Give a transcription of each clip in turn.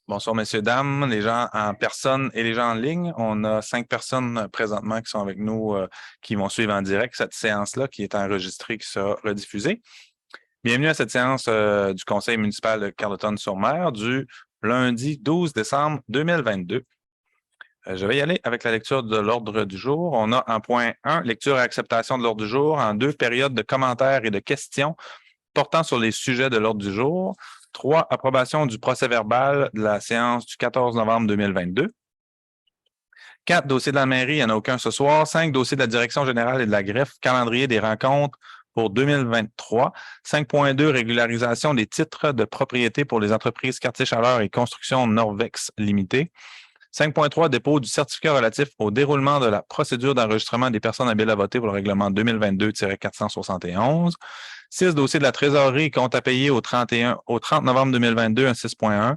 Bonsoir, messieurs, dames, les gens en personne et les gens en ligne. On a 5 personnes présentement qui sont avec nous, qui vont suivre en direct cette séance-là qui est enregistrée, qui sera rediffusée. Bienvenue à cette séance du Conseil municipal de Carleton-sur-Mer du lundi 12 décembre 2022. Je vais y aller avec la lecture de l'ordre du jour. On a en point 1, lecture et acceptation de l'ordre du jour, en 2, période de commentaires et de questions portant sur les sujets de l'ordre du jour. 3, approbation du procès-verbal de la séance du 14 novembre 2022. 4, dossiers de la mairie, il n'y en a aucun ce soir. 5, dossiers de la direction générale et de la greffe, calendrier des rencontres pour 2023. 5.2, régularisation des titres de propriété pour les entreprises Quartier Chaleur et Construction Norvex Limitée. 5.3, dépôt du certificat relatif au déroulement de la procédure d'enregistrement des personnes habiles à voter pour le règlement 2022-471. 6, dossier de la trésorerie, compte à payer au 30 novembre 2022, un 6.1.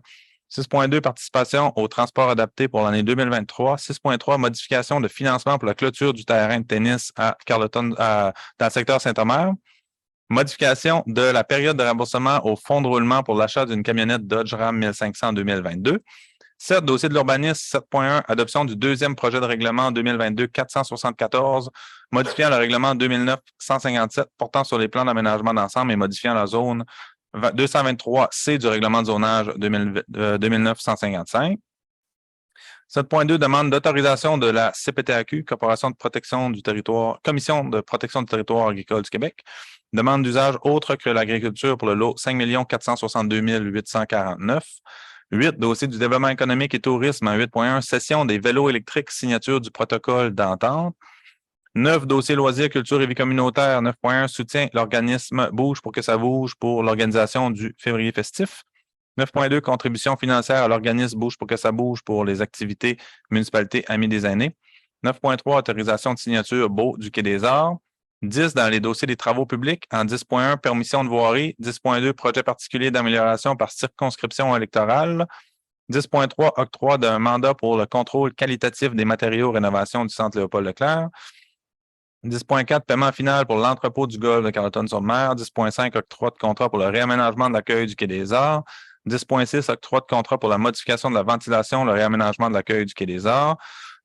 6.2, participation au transport adapté pour l'année 2023. 6.3, modification de financement pour la clôture du terrain de tennis à Carleton, dans le secteur Saint-Omer. Modification de la période de remboursement au fonds de roulement pour l'achat d'une camionnette Dodge Ram 1500 en 2022. 7, dossier de l'urbanisme, 7.1, adoption du deuxième projet de règlement 2022-474, modifiant le règlement 2009-157 portant sur les plans d'aménagement d'ensemble et modifiant la zone 223C du règlement de zonage 2009-155. 7.2, demande d'autorisation de la CPTAQ, Corporation de protection du territoire, Commission de protection du territoire agricole du Québec. Demande d'usage autre que l'agriculture pour le lot 5 462 849. 8, dossier du développement économique et tourisme en 8.1, cession des vélos électriques, signature du protocole d'entente. 9, dossier loisirs, culture et vie communautaire. 9.1, soutien l'organisme Bouge pour que ça bouge pour l'organisation du février festif. 9.2, contribution financière à l'organisme Bouge pour que ça bouge pour les activités municipalité Amis des aînés. 9.3, autorisation de signature Beau du Quai des Arts. 10, dans les dossiers des travaux publics. En 10.1, permission de voirie. 10.2, projet particulier d'amélioration par circonscription électorale. 10.3, octroi d'un mandat pour le contrôle qualitatif des matériaux rénovation du centre Léopold-Leclerc. 10.4, paiement final pour l'entrepôt du golf de Carleton-sur-Mer. 10.5, octroi de contrat pour le réaménagement de l'accueil du Quai des Arts. 10.6, octroi de contrat pour la modification de la ventilation, le réaménagement de l'accueil du Quai des Arts.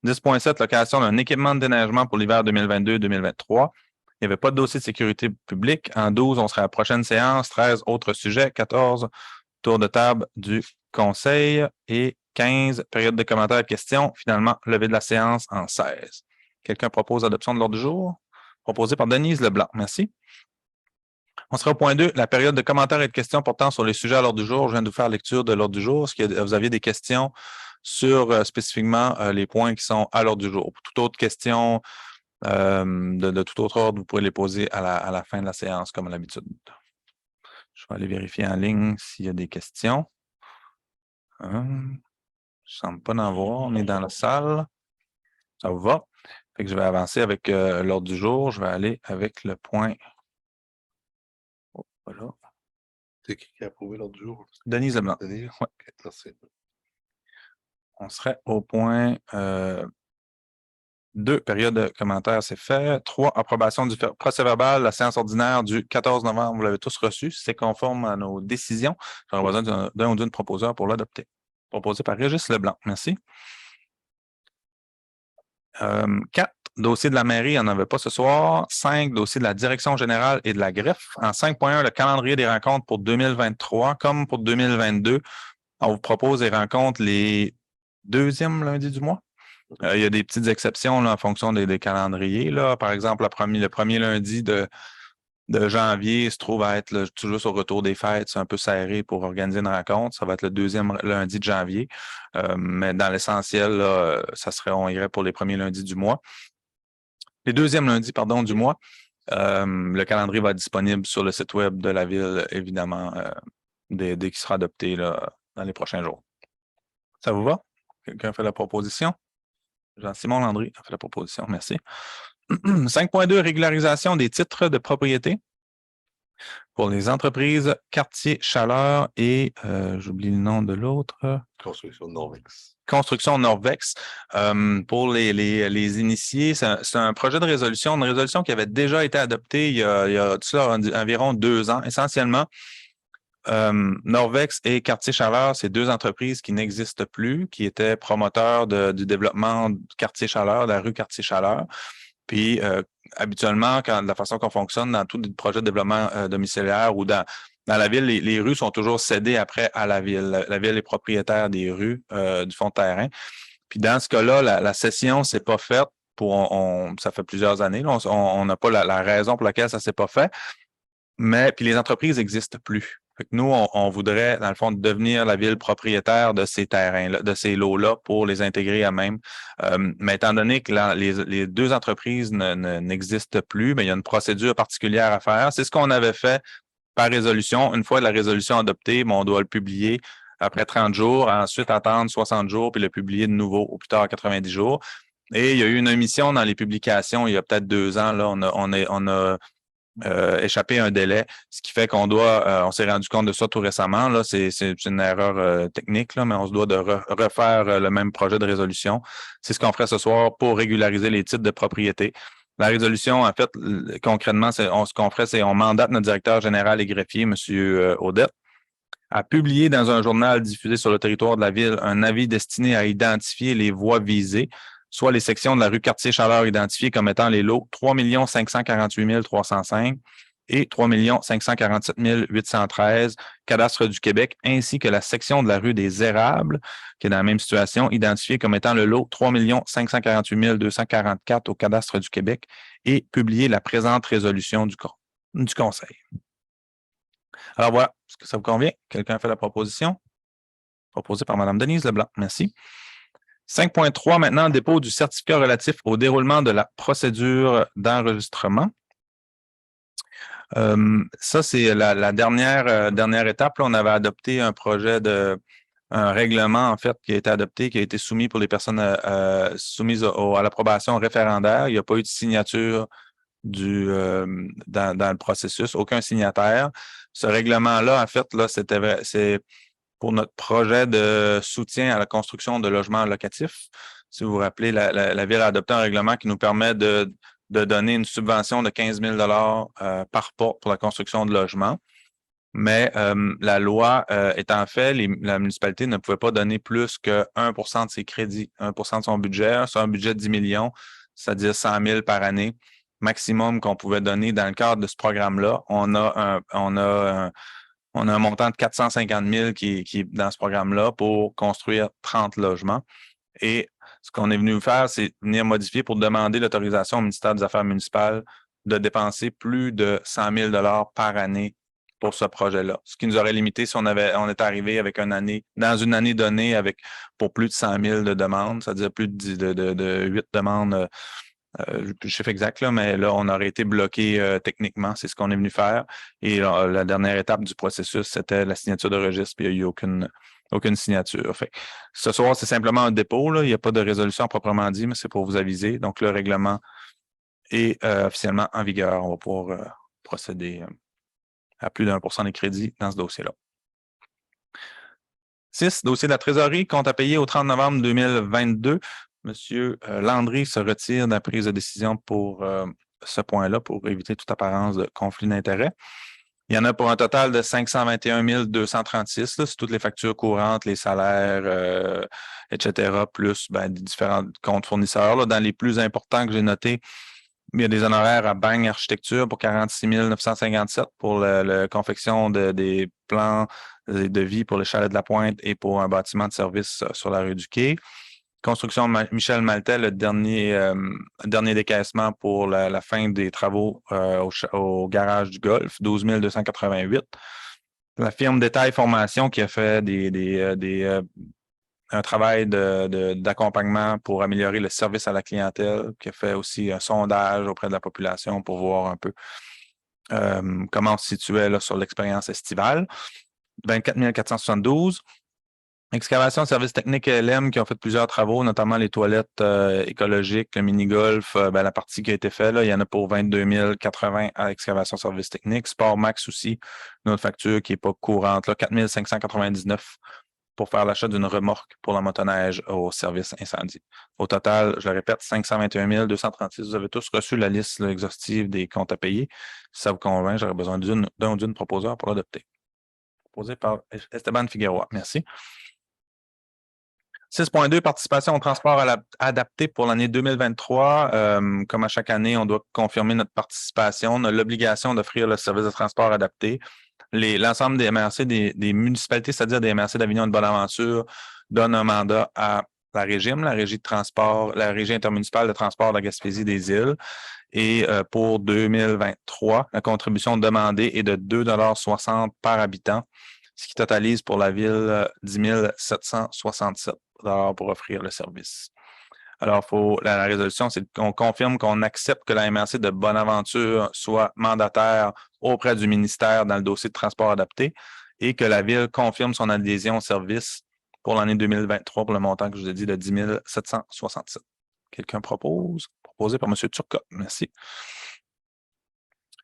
10.7, location d'un équipement de déneigement pour l'hiver 2022-2023. Il n'y avait pas de dossier de sécurité publique. En 12, on serait à la prochaine séance. 13, autres sujets. 14, tour de table du conseil. Et 15, période de commentaires et de questions. Finalement, levée de la séance en 16. Quelqu'un propose l'adoption de l'ordre du jour? Proposé par Denise Leblanc. Merci. On sera au point 2, la période de commentaires et de questions portant sur les sujets à l'ordre du jour. Je viens de vous faire lecture de l'ordre du jour. Est-ce que vous aviez des questions sur spécifiquement les points qui sont à l'ordre du jour? Pour toute autre question de tout autre ordre, vous pourrez les poser à la fin de la séance, comme à l'habitude. Je vais aller vérifier en ligne s'il y a des questions. Je ne semble pas d'en voir. On est dans la salle. Ça vous va? Fait que je vais avancer avec l'ordre du jour. Je vais aller avec le point. Oh, voilà. C'est qui a approuvé l'ordre du jour? Denise Leblanc. Denise? Ouais. Okay, merci. On serait au point 2, période de commentaires, c'est fait. 3, approbation du procès-verbal, la séance ordinaire du 14 novembre. Vous l'avez tous reçu. C'est conforme à nos décisions. J'aurai besoin d'un ou d'une proposeur pour l'adopter. Proposé par Régis Leblanc. Merci. 4, dossier de la mairie, il n'y en avait pas ce soir. 5, dossier de la direction générale et de la greffe. En 5.1, le calendrier des rencontres pour 2023, comme pour 2022, on vous propose les rencontres les deuxièmes lundis du mois. Il y a des petites exceptions là, en fonction des calendriers. Là. Par exemple, le premier lundi de janvier se trouve à être toujours au retour des fêtes. C'est un peu serré pour organiser une rencontre. Ça va être le deuxième lundi de janvier. Mais dans l'essentiel, là, on irait pour les premiers lundis du mois. Les deuxièmes lundis, pardon, du mois. Le calendrier va être disponible sur le site web de la ville, évidemment, dès qu'il sera adopté là, dans les prochains jours. Ça vous va? Quelqu'un fait la proposition? Jean-Simon Landry a fait la proposition. Merci. 5.2, régularisation des titres de propriété pour les entreprises Quartier Chaleur et j'oublie le nom de l'autre. Construction Norvex. Construction Norvex. Pour les initiés, c'est un projet de résolution, une résolution qui avait déjà été adoptée il y a environ 2 ans. Essentiellement, Norvex et Quartier Chaleur, c'est deux entreprises qui n'existent plus, qui étaient promoteurs du développement du Quartier Chaleur, de la rue Quartier Chaleur. Puis, habituellement, la façon qu'on fonctionne dans tout projet de développement domiciliaire ou dans la ville, les rues sont toujours cédées après à la ville. La ville est propriétaire des rues, du fond de terrain. Puis, dans ce cas-là, la cession s'est pas faite ça fait plusieurs années. Là, on n'a pas la raison pour laquelle ça s'est pas fait. Mais puis les entreprises n'existent plus. Fait que nous, on voudrait, dans le fond, devenir la ville propriétaire de ces terrains-là, de ces lots-là pour les intégrer à même. Mais étant donné que les deux entreprises n'existent plus, mais il y a une procédure particulière à faire. C'est ce qu'on avait fait par résolution. Une fois la résolution adoptée, on doit le publier après 30 jours, ensuite attendre 60 jours, puis le publier de nouveau au plus tard 90 jours. Et il y a eu une omission dans les publications il y a peut-être 2 ans. Là, on a échapper à un délai, ce qui fait qu'on doit, on s'est rendu compte de ça tout récemment, là, c'est une erreur technique, là, mais on se doit de refaire le même projet de résolution. C'est ce qu'on ferait ce soir pour régulariser les titres de propriété. La résolution, en fait, concrètement, ce qu'on ferait, c'est on mandate notre directeur général et greffier, M. Audette, à publier dans un journal diffusé sur le territoire de la ville un avis destiné à identifier les voies visées, soit les sections de la rue Quartier-Chaleur identifiées comme étant les lots 3 548 305 et 3 547 813, cadastre du Québec, ainsi que la section de la rue des Érables, qui est dans la même situation, identifiée comme étant le lot 3 548 244 au cadastre du Québec, et publier la présente résolution du Conseil. Alors voilà, est-ce que ça vous convient? Quelqu'un a fait la proposition? Proposée par Mme Denise Leblanc. Merci. 5.3, maintenant, dépôt du certificat relatif au déroulement de la procédure d'enregistrement. Ça, c'est la dernière étape. Là, on avait adopté un un règlement, en fait, qui a été adopté, qui a été soumis pour les personnes soumises à l'approbation référendaire. Il n'y a pas eu de signature dans le processus, aucun signataire. Ce règlement-là, en fait, là, c'est pour notre projet de soutien à la construction de logements locatifs. Si vous vous rappelez, la Ville a adopté un règlement qui nous permet de donner une subvention de 15 000 par porte pour la construction de logements. Mais la loi étant faite, la municipalité ne pouvait pas donner plus que 1 de ses crédits, 1 de son budget. Sur un budget de 10 millions, c'est-à-dire 100 000 par année, maximum qu'on pouvait donner dans le cadre de ce programme-là. On a un montant de 450 000 qui est dans ce programme-là pour construire 30 logements. Et ce qu'on est venu faire, c'est venir modifier pour demander l'autorisation au ministère des Affaires municipales de dépenser plus de 100 000 par année pour ce projet-là. Ce qui nous aurait limité si on était arrivé avec dans une année donnée pour plus de 100 000 de demandes, c'est-à-dire plus de 8 demandes. Le chiffre exact, là, mais là, on aurait été bloqué techniquement. C'est ce qu'on est venu faire. Et la dernière étape du processus, c'était la signature de registre, puis il n'y a eu aucune signature. Fait. Ce soir, c'est simplement un dépôt. Là. Il n'y a pas de résolution proprement dit, mais c'est pour vous aviser. Donc, le règlement est officiellement en vigueur. On va pouvoir procéder à plus d'1 % des crédits dans ce dossier-là. 6, dossier de la trésorerie, compte à payer au 30 novembre 2022. Monsieur Landry se retire de la prise de décision pour ce point-là, pour éviter toute apparence de conflit d'intérêts. Il y en a pour un total de 521 236, là, c'est toutes les factures courantes, les salaires, etc., plus des différents comptes fournisseurs. Là, dans les plus importants que j'ai notés, il y a des honoraires à Bang Architecture pour 46 957 pour la confection des plans de vie pour le chalet de la Pointe et pour un bâtiment de service sur la rue du Quai. Construction Michel Maltais, le dernier décaissement pour la fin des travaux au garage du Golfe, 12 288. La firme Détail Formation qui a fait un travail d'accompagnement pour améliorer le service à la clientèle, qui a fait aussi un sondage auprès de la population pour voir un peu comment on se situait là, sur l'expérience estivale. 24 472. Excavation, services techniques LM qui ont fait plusieurs travaux, notamment les toilettes écologiques, le mini-golf, la partie qui a été faite, là, il y en a pour 22 080 à excavation, services techniques. Sport Max aussi, une autre facture qui n'est pas courante, là, 4 599 pour faire l'achat d'une remorque pour la motoneige au service incendie. Au total, je le répète, 521 236. Vous avez tous reçu la liste là, exhaustive des comptes à payer. Si ça vous convainc, j'aurais besoin d'un ou d'une proposeur pour l'adopter. proposé par Esteban Figueroa. Merci. 6.2, participation au transport adapté pour l'année 2023. Comme à chaque année, on doit confirmer notre participation. On a l'obligation d'offrir le service de transport adapté. L'ensemble des MRC des municipalités, c'est-à-dire des MRC d'Avignon et de Bonaventure, donnent un mandat à la Régime, la Régie de transport, la Régie intermunicipale de transport de la Gaspésie des îles. Et pour 2023, la contribution demandée est de 2,60 $ par habitant, ce qui totalise pour la ville 10 767 $ pour offrir le service. Alors, la résolution, c'est qu'on confirme qu'on accepte que la MRC de Bonaventure soit mandataire auprès du ministère dans le dossier de transport adapté et que la ville confirme son adhésion au service pour l'année 2023 pour le montant que je vous ai dit de 10 767. Quelqu'un propose? Proposé par M. Turcotte. Merci.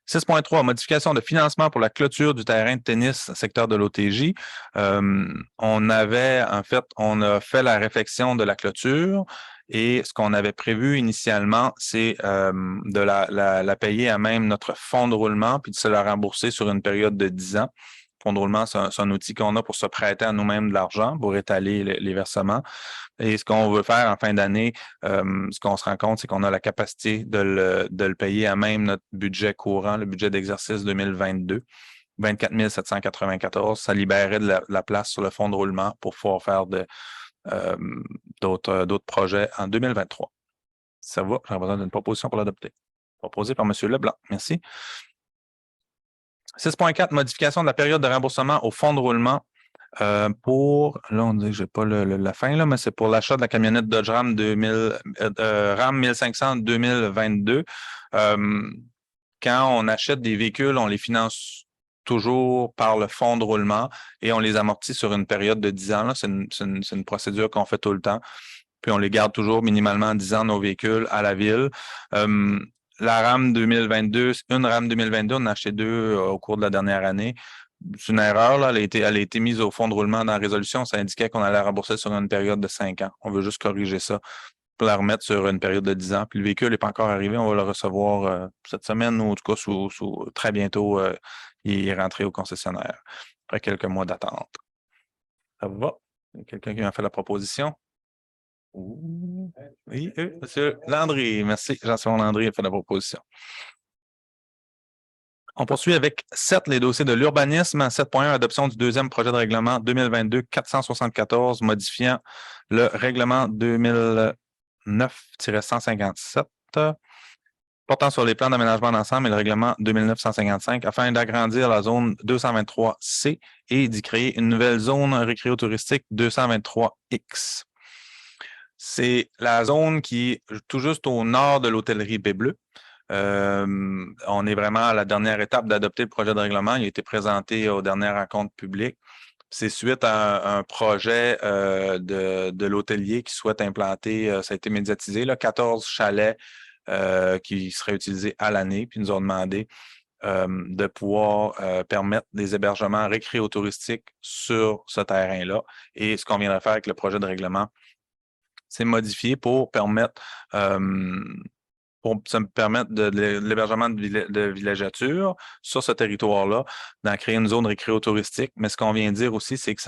6.3, modification de financement pour la clôture du terrain de tennis secteur de l'OTJ. On a fait la réflexion de la clôture et ce qu'on avait prévu initialement, c'est de la payer à même notre fonds de roulement puis de se la rembourser sur une période de 10 ans. Fonds de roulement, c'est un outil qu'on a pour se prêter à nous-mêmes de l'argent, pour étaler les versements. Et ce qu'on veut faire en fin d'année, ce qu'on se rend compte, c'est qu'on a la capacité de le payer à même notre budget courant, le budget d'exercice 2022, 24 794. Ça libérait de la place sur le fonds de roulement pour pouvoir faire d'autres projets en 2023. Ça va, j'ai besoin d'une proposition pour l'adopter. Proposée par M. Leblanc. Merci. 6.4, modification de la période de remboursement au fonds de roulement. Là, on dit que je n'ai pas la fin, là, mais c'est pour l'achat de la camionnette Dodge Ram Ram 1500 2022. Quand on achète des véhicules, on les finance toujours par le fonds de roulement et on les amortit sur une période de 10 ans. C'est une procédure qu'on fait tout le temps. Puis on les garde toujours minimalement 10 ans, nos véhicules, à la ville. La RAM 2022, une RAM 2022, on en a acheté deux au cours de la dernière année. C'est une erreur, là. Elle a été mise au fond de roulement dans la résolution. Ça indiquait qu'on allait rembourser sur une période de 5 ans. On veut juste corriger ça pour la remettre sur une période de 10 ans. Puis le véhicule n'est pas encore arrivé. On va le recevoir cette semaine ou en tout cas très bientôt. Il est rentré au concessionnaire après quelques mois d'attente. Ça va? Quelqu'un qui m'a fait la proposition? Oui, M. Landry. Merci. Jean-Simon Landry a fait la proposition. On poursuit avec 7, les dossiers de l'urbanisme. 7.1, adoption du deuxième projet de règlement 2022-474, modifiant le règlement 2009-157, portant sur les plans d'aménagement d'ensemble et le règlement 2009-155, afin d'agrandir la zone 223C et d'y créer une nouvelle zone récréotouristique 223X. C'est la zone qui est tout juste au nord de l'hôtellerie Baie-Bleue. On est vraiment à la dernière étape d'adopter le projet de règlement. Il a été présenté aux dernières rencontres publiques. C'est suite à un projet de l'hôtelier qui souhaite implanter, ça a été médiatisé, là, 14 chalets qui seraient utilisés à l'année. Puis ils nous ont demandé de pouvoir permettre des hébergements récréotouristiques sur ce terrain-là. Et ce qu'on vient de faire avec le projet de règlement, c'est modifié pour permettre de l'hébergement de villégiature sur ce territoire-là, d'en créer une zone récréotouristique. Mais ce qu'on vient de dire aussi, c'est que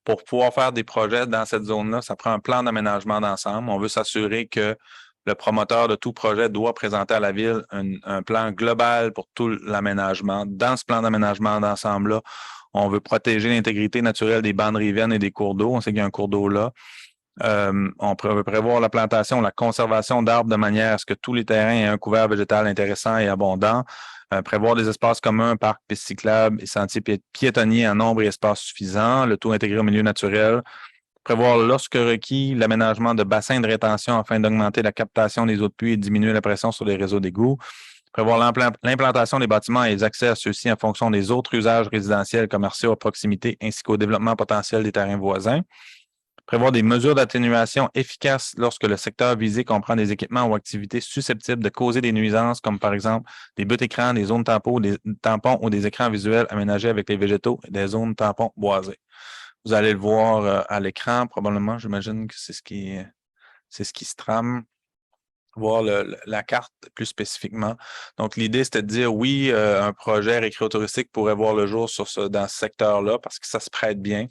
pour pouvoir faire des projets dans cette zone-là, ça prend un plan d'aménagement d'ensemble. On veut s'assurer que le promoteur de tout projet doit présenter à la ville un plan global pour tout l'aménagement. Dans ce plan d'aménagement d'ensemble-là, on veut protéger l'intégrité naturelle des bandes riveraines et des cours d'eau. On sait qu'il y a un cours d'eau là. On veut prévoir la plantation, la conservation d'arbres de manière à ce que tous les terrains aient un couvert végétal intéressant et abondant. Prévoir des espaces communs, parcs, pistes cyclables et sentiers piétonniers en nombre et espace suffisant, le tout intégré au milieu naturel. Prévoir, lorsque requis, l'aménagement de bassins de rétention afin d'augmenter la captation des eaux de pluie et diminuer la pression sur les réseaux d'égouts. Prévoir l'implantation des bâtiments et les accès à ceux-ci en fonction des autres usages résidentiels, commerciaux à proximité, ainsi qu'au développement potentiel des terrains voisins. Prévoir des mesures d'atténuation efficaces lorsque le secteur visé comprend des équipements ou activités susceptibles de causer des nuisances, comme par exemple des buts écrans, des zones tampons ou des écrans visuels aménagés avec les végétaux et des zones tampons boisées. Vous allez le voir à l'écran, probablement. J'imagine que c'est ce qui se trame. voir la carte plus spécifiquement. Donc, l'idée, c'était de dire oui, un projet récréotouristique pourrait voir le jour dans ce secteur-là parce que ça se prête bien.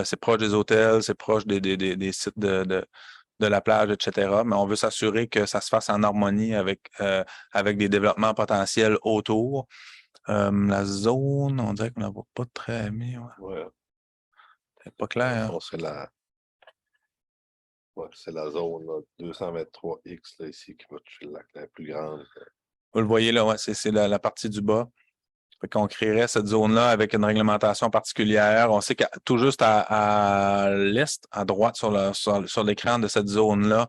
C'est proche des hôtels, c'est proche des sites de la plage, etc. Mais on veut s'assurer que ça se fasse en harmonie avec des développements potentiels autour. La zone, on dirait qu'on ne la voit pas très bien. Ouais. C'est pas clair. Bon, c'est la zone là, 223X là, ici qui va toucher le lac, la plus grande. Vous le voyez là, ouais, c'est la partie du bas. Fait qu'on créerait cette zone-là avec une réglementation particulière. On sait que tout juste à l'est, à droite sur l'écran de cette zone-là,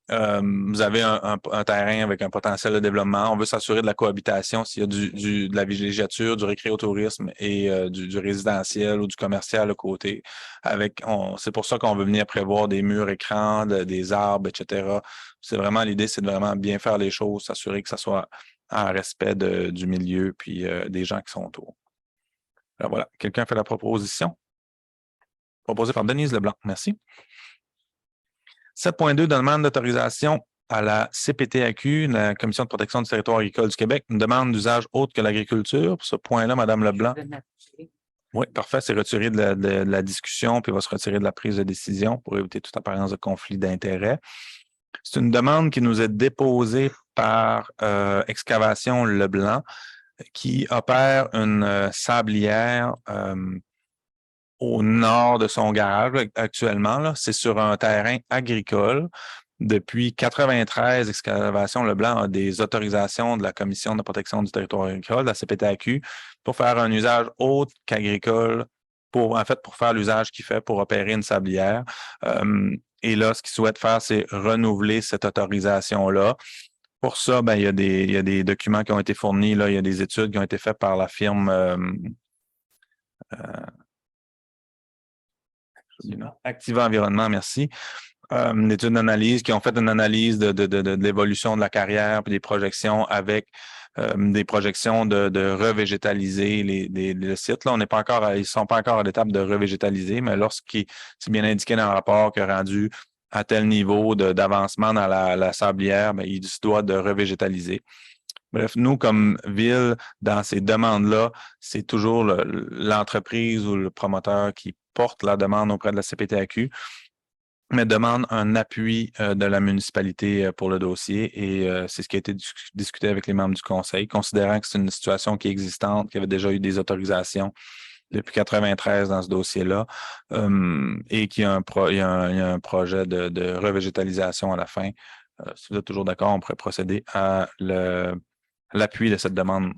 vous avez un terrain avec un potentiel de développement. On veut s'assurer de la cohabitation s'il y a de la villégiature, du récréotourisme et du résidentiel ou du commercial à côté. C'est pour ça qu'on veut venir prévoir des murs écrans, des arbres, etc. C'est vraiment l'idée, c'est de vraiment bien faire les choses, s'assurer que ça soit en respect du milieu puis des gens qui sont autour. Alors voilà, quelqu'un fait la proposition? Proposée par Denise Leblanc. Merci. 7.2, demande d'autorisation à la CPTAQ, la Commission de protection du territoire agricole du Québec, une demande d'usage autre que l'agriculture. Pour ce point-là, Mme Leblanc. Oui, parfait. C'est retiré de la discussion, puis va se retirer de la prise de décision pour éviter toute apparence de conflit d'intérêts. C'est une demande qui nous est déposée par Excavation Leblanc, qui opère une sablière au nord de son garage actuellement. C'est sur un terrain agricole. Depuis 1993, Excavation Leblanc a des autorisations de la Commission de protection du territoire agricole, de la CPTAQ, pour faire un usage autre qu'agricole, pour faire l'usage qu'il fait pour opérer une sablière. Et là, ce qu'il souhaite faire, c'est renouveler cette autorisation-là. Pour ça, il y a des documents qui ont été fournis, là, il y a des études qui ont été faites par la firme Activa Environnement, merci. Une étude d'analyse qui ont fait une analyse de l'évolution de la carrière puis des projections avec des projections de revégétaliser le site. Là, ils ne sont pas encore à l'étape de revégétaliser, mais c'est bien indiqué dans le rapport que rendu à tel niveau d'avancement dans la sablière, il se doit de revégétaliser. Bref, nous, comme ville, dans ces demandes-là, c'est toujours l'entreprise ou le promoteur qui porte la demande auprès de la CPTAQ, mais demande un appui de la municipalité pour le dossier et c'est ce qui a été discuté avec les membres du conseil, considérant que c'est une situation qui est existante, qu'il y avait déjà eu des autorisations depuis 1993 dans ce dossier-là et qu'il y a un projet de revégétalisation à la fin. Si vous êtes toujours d'accord, on pourrait procéder à l'appui de cette demande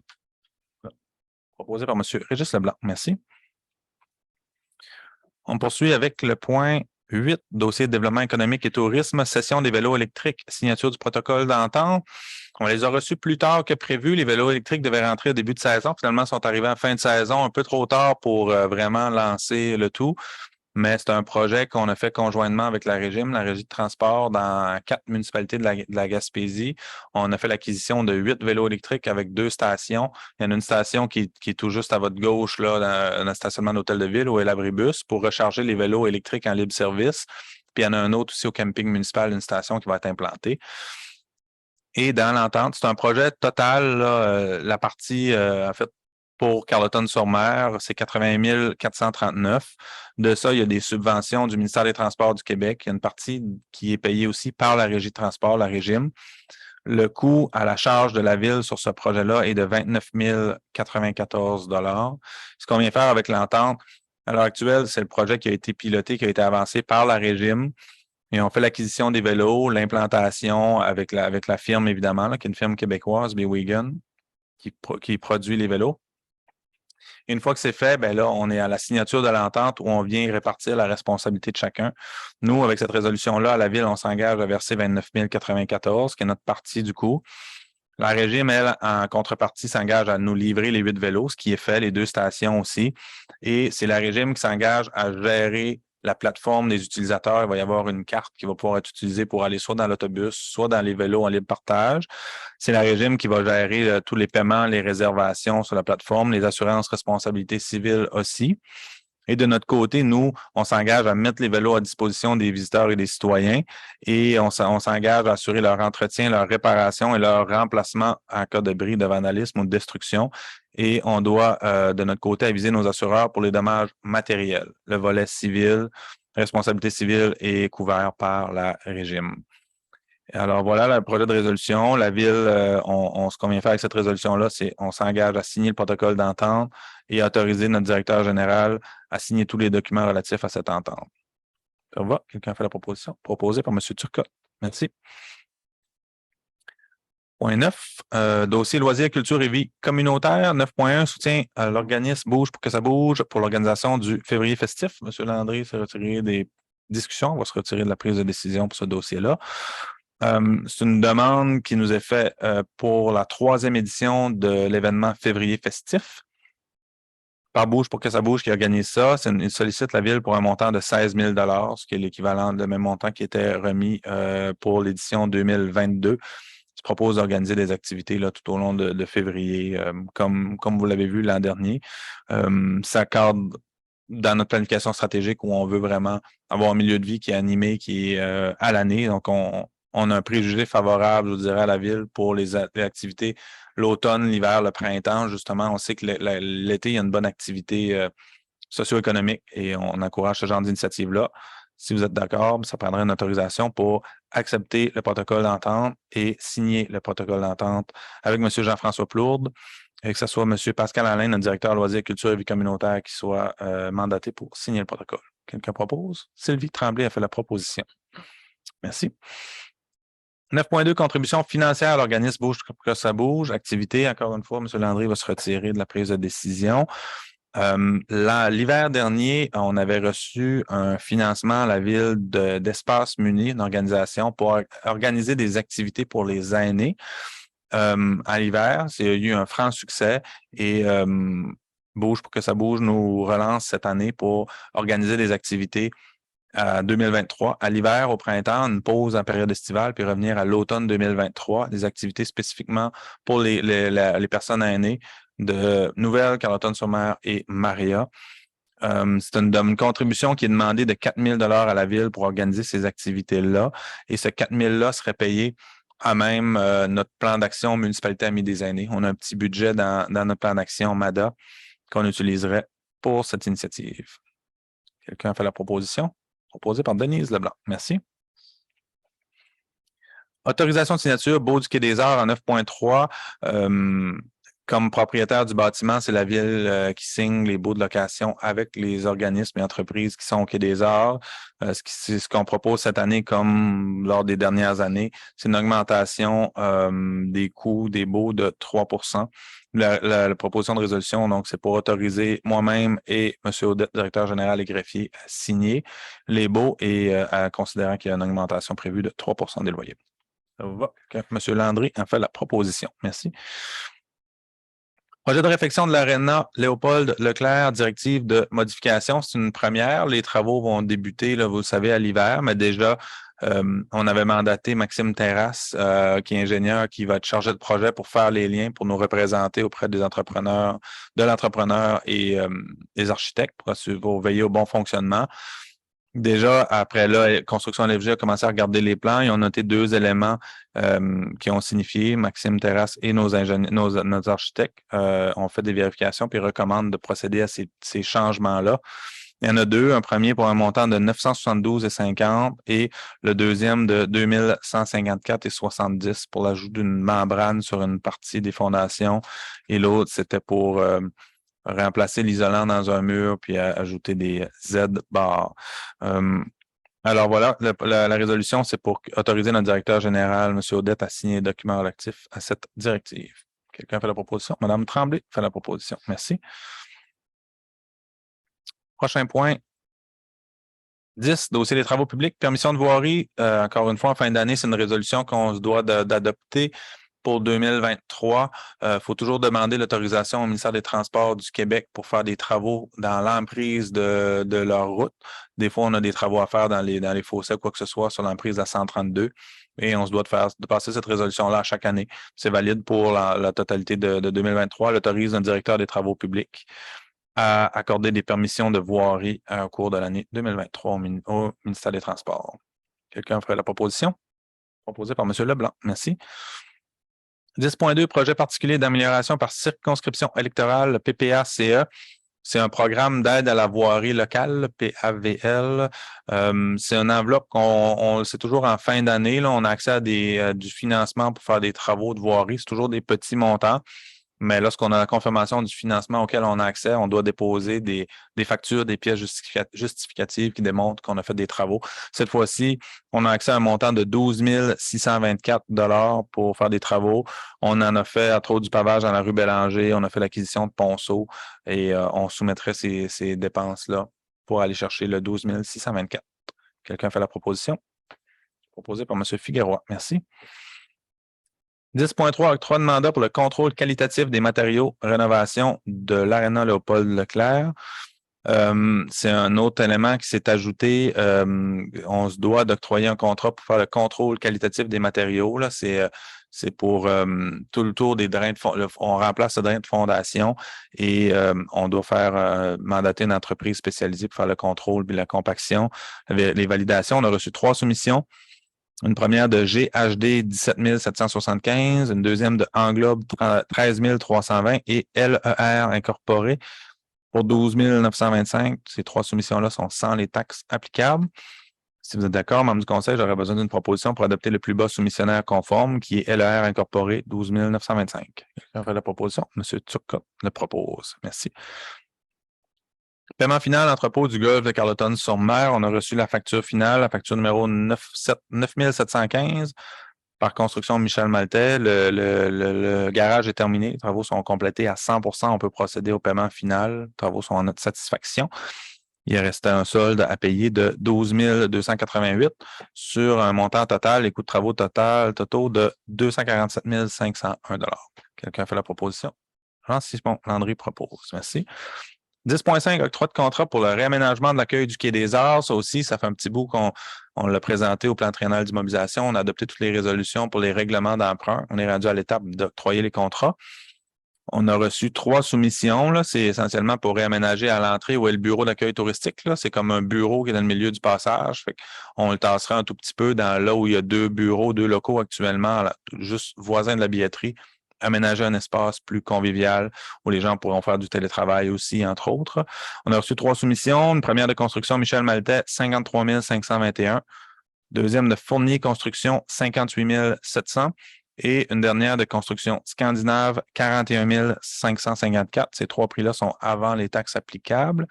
proposée par M. Régis Leblanc. Merci. On poursuit avec le point 8, dossier de développement économique et tourisme, cession des vélos électriques, signature du protocole d'entente. On les a reçus plus tard que prévu. Les vélos électriques devaient rentrer au début de saison. Finalement, ils sont arrivés en fin de saison, un peu trop tard pour vraiment lancer le tout. Mais c'est un projet qu'on a fait conjointement avec la Régie de transport dans 4 municipalités de la Gaspésie. On a fait l'acquisition de 8 vélos électriques avec 2 stations. Il y en a une station qui est tout juste à votre gauche, là, dans le stationnement d'Hôtel de Ville, où est l'abribus, pour recharger les vélos électriques en libre service. Puis il y en a un autre aussi au camping municipal, une station qui va être implantée. Et dans l'entente, c'est un projet total, là, la partie, en fait, pour Carleton-sur-Mer, c'est 80 439. De ça, il y a des subventions du ministère des Transports du Québec. Il y a une partie qui est payée aussi par la Régie de transport, la Régime. Le coût à la charge de la ville sur ce projet-là est de 29 094 $. Ce qu'on vient faire avec l'entente, à l'heure actuelle, c'est le projet qui a été piloté, qui a été avancé par la Régime. Et on fait l'acquisition des vélos, l'implantation avec la firme, évidemment, là, qui est une firme québécoise, Bewegan, qui produit les vélos. Une fois que c'est fait, ben là, on est à la signature de l'entente où on vient répartir la responsabilité de chacun. Nous, avec cette résolution-là, à la ville, on s'engage à verser 29 094, qui est notre partie du coût. La Régime, elle, en contrepartie, s'engage à nous livrer les 8 vélos, ce qui est fait, les 2 stations aussi. Et c'est la Régime qui s'engage à gérer la plateforme des utilisateurs. Il va y avoir une carte qui va pouvoir être utilisée pour aller soit dans l'autobus, soit dans les vélos en libre partage. C'est la Régime qui va gérer tous les paiements, les réservations sur la plateforme, les assurances responsabilité civile aussi. Et de notre côté, nous, on s'engage à mettre les vélos à disposition des visiteurs et des citoyens et on s'engage à assurer leur entretien, leur réparation et leur remplacement en cas de bris, de vandalisme ou de destruction. Et on doit, de notre côté, aviser nos assureurs pour les dommages matériels. Le volet civil, responsabilité civile est couvert par la régime. Alors voilà le projet de résolution. La Ville, ce qu'on vient faire avec cette résolution-là, c'est on s'engage à signer le protocole d'entente et à autoriser notre directeur général à signer tous les documents relatifs à cette entente. Ça va? Quelqu'un fait la proposition? Proposée par M. Turcotte. Merci. Point 9, dossier loisirs, culture et vie communautaire. 9.1, soutien à l'organisme Bouge pour que ça bouge pour l'organisation du février festif. M. Landry s'est retiré des discussions, on va se retirer de la prise de décision pour ce dossier-là. C'est une demande qui nous est faite pour la 3e édition de l'événement février festif. Par Bouge pour que ça bouge qui organise ça. Il sollicite la Ville pour un montant de 16 000 ce qui est l'équivalent de même montant qui était remis pour l'édition 2022. Je propose d'organiser des activités là, tout au long de février, comme vous l'avez vu l'an dernier. Ça cadre dans notre planification stratégique où on veut vraiment avoir un milieu de vie qui est animé, qui est à l'année. Donc, on a un préjugé favorable, je dirais, à la Ville pour les activités l'automne, l'hiver, le printemps. Justement, on sait que l'été, il y a une bonne activité socio-économique et on encourage ce genre d'initiative-là. Si vous êtes d'accord, ça prendrait une autorisation pour accepter le protocole d'entente et signer le protocole d'entente avec M. Jean-François Plourde et que ce soit M. Pascal Alain, notre directeur loisirs, culture et vie communautaire, qui soit mandaté pour signer le protocole. Quelqu'un propose? Sylvie Tremblay a fait la proposition. Merci. 9.2, contribution financière à l'organisme Bouge pour que ça bouge. Activité, encore une fois, M. Landry va se retirer de la prise de décision. L'hiver dernier, on avait reçu un financement à la Ville d'Espace Muni, une organisation pour organiser des activités pour les aînés. À l'hiver, il y a eu un franc succès et Bouge pour que ça bouge nous relance cette année pour organiser des activités à 2023. À l'hiver, au printemps, une pause en période estivale, puis revenir à l'automne 2023, des activités spécifiquement pour les personnes aînées de Nouvelle-Carleton-sur-Mer et Maria. C'est une contribution qui est demandée de 4 000 à la Ville pour organiser ces activités-là. Et ce 4 000-là serait payé à même notre plan d'action Municipalité Amie des aînés. On a un petit budget dans notre plan d'action MADA qu'on utiliserait pour cette initiative. Quelqu'un a fait la proposition? Proposée par Denise Leblanc. Merci. Autorisation de signature, Beau du Quai des Arts en 9.3. Comme propriétaire du bâtiment, c'est la Ville qui signe les baux de location avec les organismes et entreprises qui sont au Quai des Arts. Ce qu'on propose cette année, comme lors des dernières années, c'est une augmentation des coûts des baux de 3 La proposition de résolution, donc, c'est pour autoriser moi-même et M. Audette, directeur général et greffier, à signer les baux et considérant qu'il y a une augmentation prévue de 3 des loyers. Ça va. M. Landry en fait la proposition. Merci. Projet de réfection de l'aréna Léopold Leclerc, directive de modification. C'est une première. Les travaux vont débuter, là, vous le savez, à l'hiver, mais déjà, on avait mandaté Maxime Terrasse, qui est ingénieur, qui va être chargé de projet pour faire les liens, pour nous représenter auprès des entrepreneurs, de l'entrepreneur et des architectes pour veiller au bon fonctionnement. Déjà, après là, Construction LFG a commencé à regarder les plans. Ils ont noté 2 éléments qui ont signifié, Maxime Terrasse et nos architectes ont fait des vérifications puis recommandent de procéder à ces changements-là. Il y en a 2, un premier pour un montant de 972,50 et le deuxième de 2154,70 pour l'ajout d'une membrane sur une partie des fondations et l'autre, c'était pour remplacer l'isolant dans un mur puis ajouter des Z-bars. Alors voilà, la résolution, c'est pour autoriser notre directeur général, M. Audette, à signer les documents relatifs à cette directive. Quelqu'un fait la proposition? Mme Tremblay fait la proposition. Merci. Prochain point. 10, dossier des travaux publics, permission de voirie. Encore une fois, en fin d'année, c'est une résolution qu'on se doit d'adopter. Pour 2023, il faut toujours demander l'autorisation au ministère des Transports du Québec pour faire des travaux dans l'emprise de leur route. Des fois, on a des travaux à faire dans les fossés, quoi que ce soit, sur l'emprise de la 132. Et on se doit de passer cette résolution-là chaque année. C'est valide pour la totalité de 2023. Elle autorise un directeur des travaux publics. à accorder des permissions de voirie au cours de l'année 2023 au ministère des Transports. Quelqu'un ferait la proposition? Proposée par M. Leblanc. Merci. 10.2, projet particulier d'amélioration par circonscription électorale, PPA-CE. C'est un programme d'aide à la voirie locale, PAVL. C'est une enveloppe c'est toujours en fin d'année. On a accès à du financement pour faire des travaux de voirie. C'est toujours des petits montants. Mais lorsqu'on a la confirmation du financement auquel on a accès, on doit déposer des factures, des pièces justificatives qui démontrent qu'on a fait des travaux. Cette fois-ci, on a accès à un montant de 12 624 $ pour faire des travaux. On en a fait, entre autres, du pavage dans la rue Bélanger. On a fait l'acquisition de ponceaux et on soumettrait ces dépenses-là pour aller chercher le 12 624. Quelqu'un fait la proposition? Proposé par M. Figueroa. Merci. 10.3, octroi de mandat pour le contrôle qualitatif des matériaux, rénovation de l'Aréna Léopold Leclerc. C'est un autre élément qui s'est ajouté. On se doit d'octroyer un contrat pour faire le contrôle qualitatif des matériaux. Là. C'est pour tout le tour des drains de fond. On remplace le drain de fondation et on doit faire mandater une entreprise spécialisée pour faire le contrôle et la compaction. Les validations, on a reçu 3 soumissions. Une première de GHD 17 775, une deuxième de Englobe 13 320 et LER incorporé pour 12 925. Ces 3 soumissions-là sont sans les taxes applicables. Si vous êtes d'accord, membre du Conseil, j'aurais besoin d'une proposition pour adopter le plus bas soumissionnaire conforme, qui est LER incorporé 12 925. Quelqu'un fait la proposition? M. Turcotte le propose. Merci. Paiement final, entrepôt du Golfe de Carleton-sur-Mer. On a reçu la facture finale, la facture numéro 9715 par Construction Michel Maltais. Le garage est terminé. Les travaux sont complétés à 100%. On peut procéder au paiement final. Les travaux sont en notre satisfaction. Il restait un solde à payer de 12 288 sur un montant total, les coûts de travaux totaux de 247 501 $. Quelqu'un fait la proposition? Jean-Simon Landry propose. Merci. 10.5, octroi de contrat pour le réaménagement de l'accueil du Quai des Arts. Ça aussi, ça fait un petit bout qu'on l'a présenté au plan triennal d'immobilisation. On a adopté toutes les résolutions pour les règlements d'emprunt. On est rendu à l'étape d'octroyer les contrats. On a reçu 3 soumissions. Là. C'est essentiellement pour réaménager à l'entrée où est le bureau d'accueil touristique. Là. C'est comme un bureau qui est dans le milieu du passage. On le tasserait un tout petit peu dans là où il y a 2 bureaux, 2 locaux actuellement, là, juste voisins de la billetterie. Aménager un espace plus convivial où les gens pourront faire du télétravail aussi, entre autres. On a reçu 3 soumissions. Une première de construction Michel Maltais, 53 521. Deuxième de Fournier Construction, 58 700. Et une dernière de construction Scandinave, 41 554. Ces 3 prix-là sont avant les taxes applicables.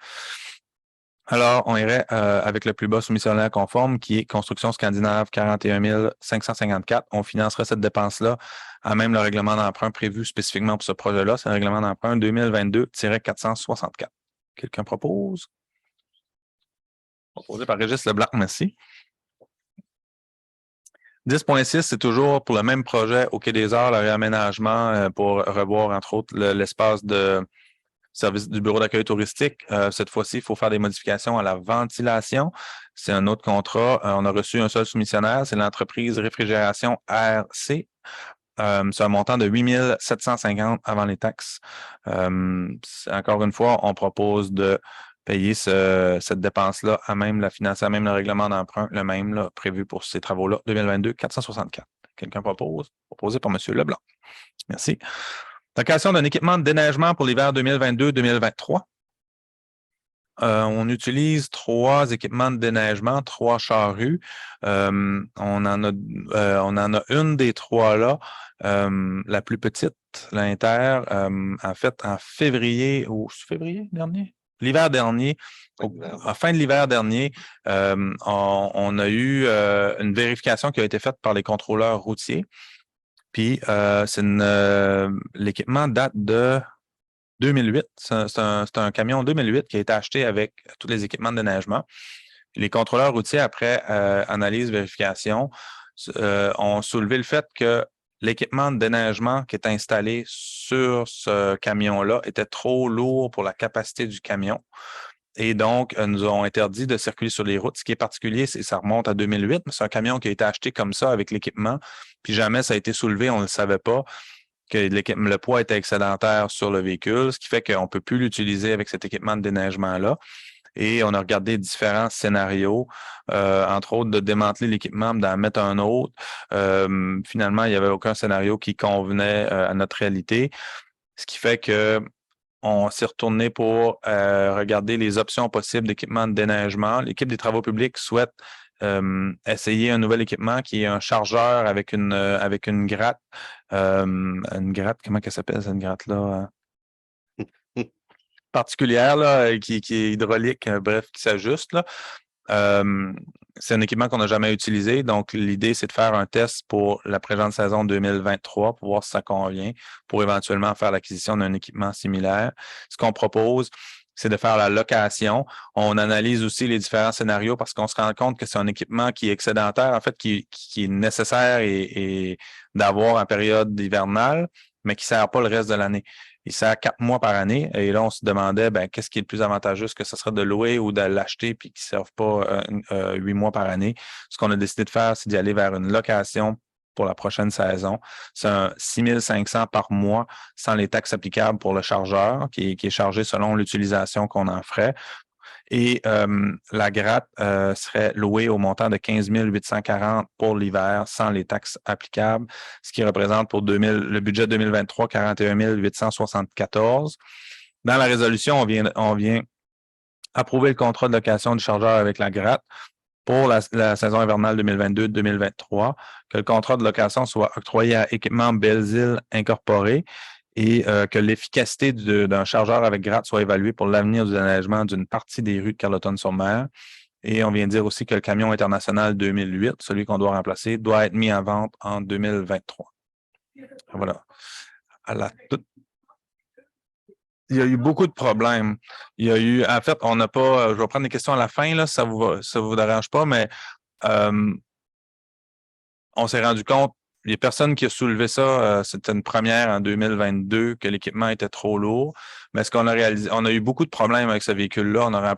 Alors, on irait avec le plus bas soumissionnaire conforme, qui est Construction Scandinave, 41 554. On financerait cette dépense-là à même le règlement d'emprunt prévu spécifiquement pour ce projet-là. C'est un règlement d'emprunt 2022-464. Quelqu'un propose? Proposé par Régis Leblanc, merci. 10.6, c'est toujours pour le même projet au Quai des Arts, le réaménagement pour revoir, entre autres, l'espace de service du bureau d'accueil touristique. Cette fois-ci, il faut faire des modifications à la ventilation. C'est un autre contrat. On a reçu un seul soumissionnaire, c'est l'entreprise Réfrigération RC. C'est un montant de 8 750 avant les taxes. Encore une fois, on propose de payer cette dépense-là à même la financer, à même le règlement d'emprunt, le même là, prévu pour ces travaux-là, 2022-464. Quelqu'un propose? Proposé par M. Leblanc. Merci. Location d'un équipement de déneigement pour l'hiver 2022-2023. On utilise 3 équipements de déneigement, 3 charrues. On en a une des 3 là, la plus petite, l'Inter, en fait, en février dernier? L'hiver dernier, à fin de l'hiver dernier, on a eu une vérification qui a été faite par les contrôleurs routiers. Puis, l'équipement date de 2008. C'est un camion 2008 qui a été acheté avec tous les équipements de déneigement. Les contrôleurs routiers, après analyse, vérification, ont soulevé le fait que l'équipement de déneigement qui est installé sur ce camion-là était trop lourd pour la capacité du camion. Et donc, nous ont interdit de circuler sur les routes. Ce qui est particulier, ça remonte à 2008, mais c'est un camion qui a été acheté comme ça avec l'équipement. Puis jamais ça a été soulevé, on ne le savait pas. que le poids était excédentaire sur le véhicule, ce qui fait qu'on ne peut plus l'utiliser avec cet équipement de déneigement-là. Et on a regardé différents scénarios, entre autres de démanteler l'équipement, d'en mettre un autre. Finalement, il n'y avait aucun scénario qui convenait à notre réalité, ce qui fait que on s'est retourné pour regarder les options possibles d'équipement de déneigement. L'équipe des travaux publics souhaite essayer un nouvel équipement qui est un chargeur avec une gratte. Une gratte, comment elle s'appelle cette gratte-là? Particulière, là, qui est hydraulique, bref, qui s'ajuste, là. C'est un équipement qu'on n'a jamais utilisé. Donc, l'idée, c'est de faire un test pour la présente saison 2023 pour voir si ça convient, pour éventuellement faire l'acquisition d'un équipement similaire. Ce qu'on propose, c'est de faire la location. On analyse aussi les différents scénarios parce qu'on se rend compte que c'est un équipement qui est excédentaire, en fait, qui est nécessaire et d'avoir en période hivernale, mais qui ne sert pas le reste de l'année. Il sert 4 mois par année. Et là, on se demandait, qu'est-ce qui est le plus avantageux? Est-ce que ce serait de louer ou de l'acheter puis qui ne serve pas 8 mois par année? Ce qu'on a décidé de faire, c'est d'y aller vers une location pour la prochaine saison. C'est un 6 500 par mois sans les taxes applicables pour le chargeur qui est chargé selon l'utilisation qu'on en ferait. Et la gratte serait louée au montant de 15 840 pour l'hiver sans les taxes applicables, ce qui représente pour le budget 2023 41 874. Dans la résolution, on vient approuver le contrat de location du chargeur avec la gratte pour la saison hivernale 2022-2023, que le contrat de location soit octroyé à Équipement Belles-Îles Incorporé et que l'efficacité d'un chargeur avec gratte soit évaluée pour l'avenir du déneigement d'une partie des rues de Carleton-sur-Mer. Et on vient de dire aussi que le camion international 2008, celui qu'on doit remplacer, doit être mis en vente en 2023. Voilà. Il y a eu beaucoup de problèmes. En fait, on n'a pas, je vais prendre des questions à la fin, là, ça vous dérange pas, mais on s'est rendu compte, il y a personne qui a soulevé ça, c'était une première en 2022 que l'équipement était trop lourd. Mais ce qu'on a réalisé, on a eu beaucoup de problèmes avec ce véhicule-là. On a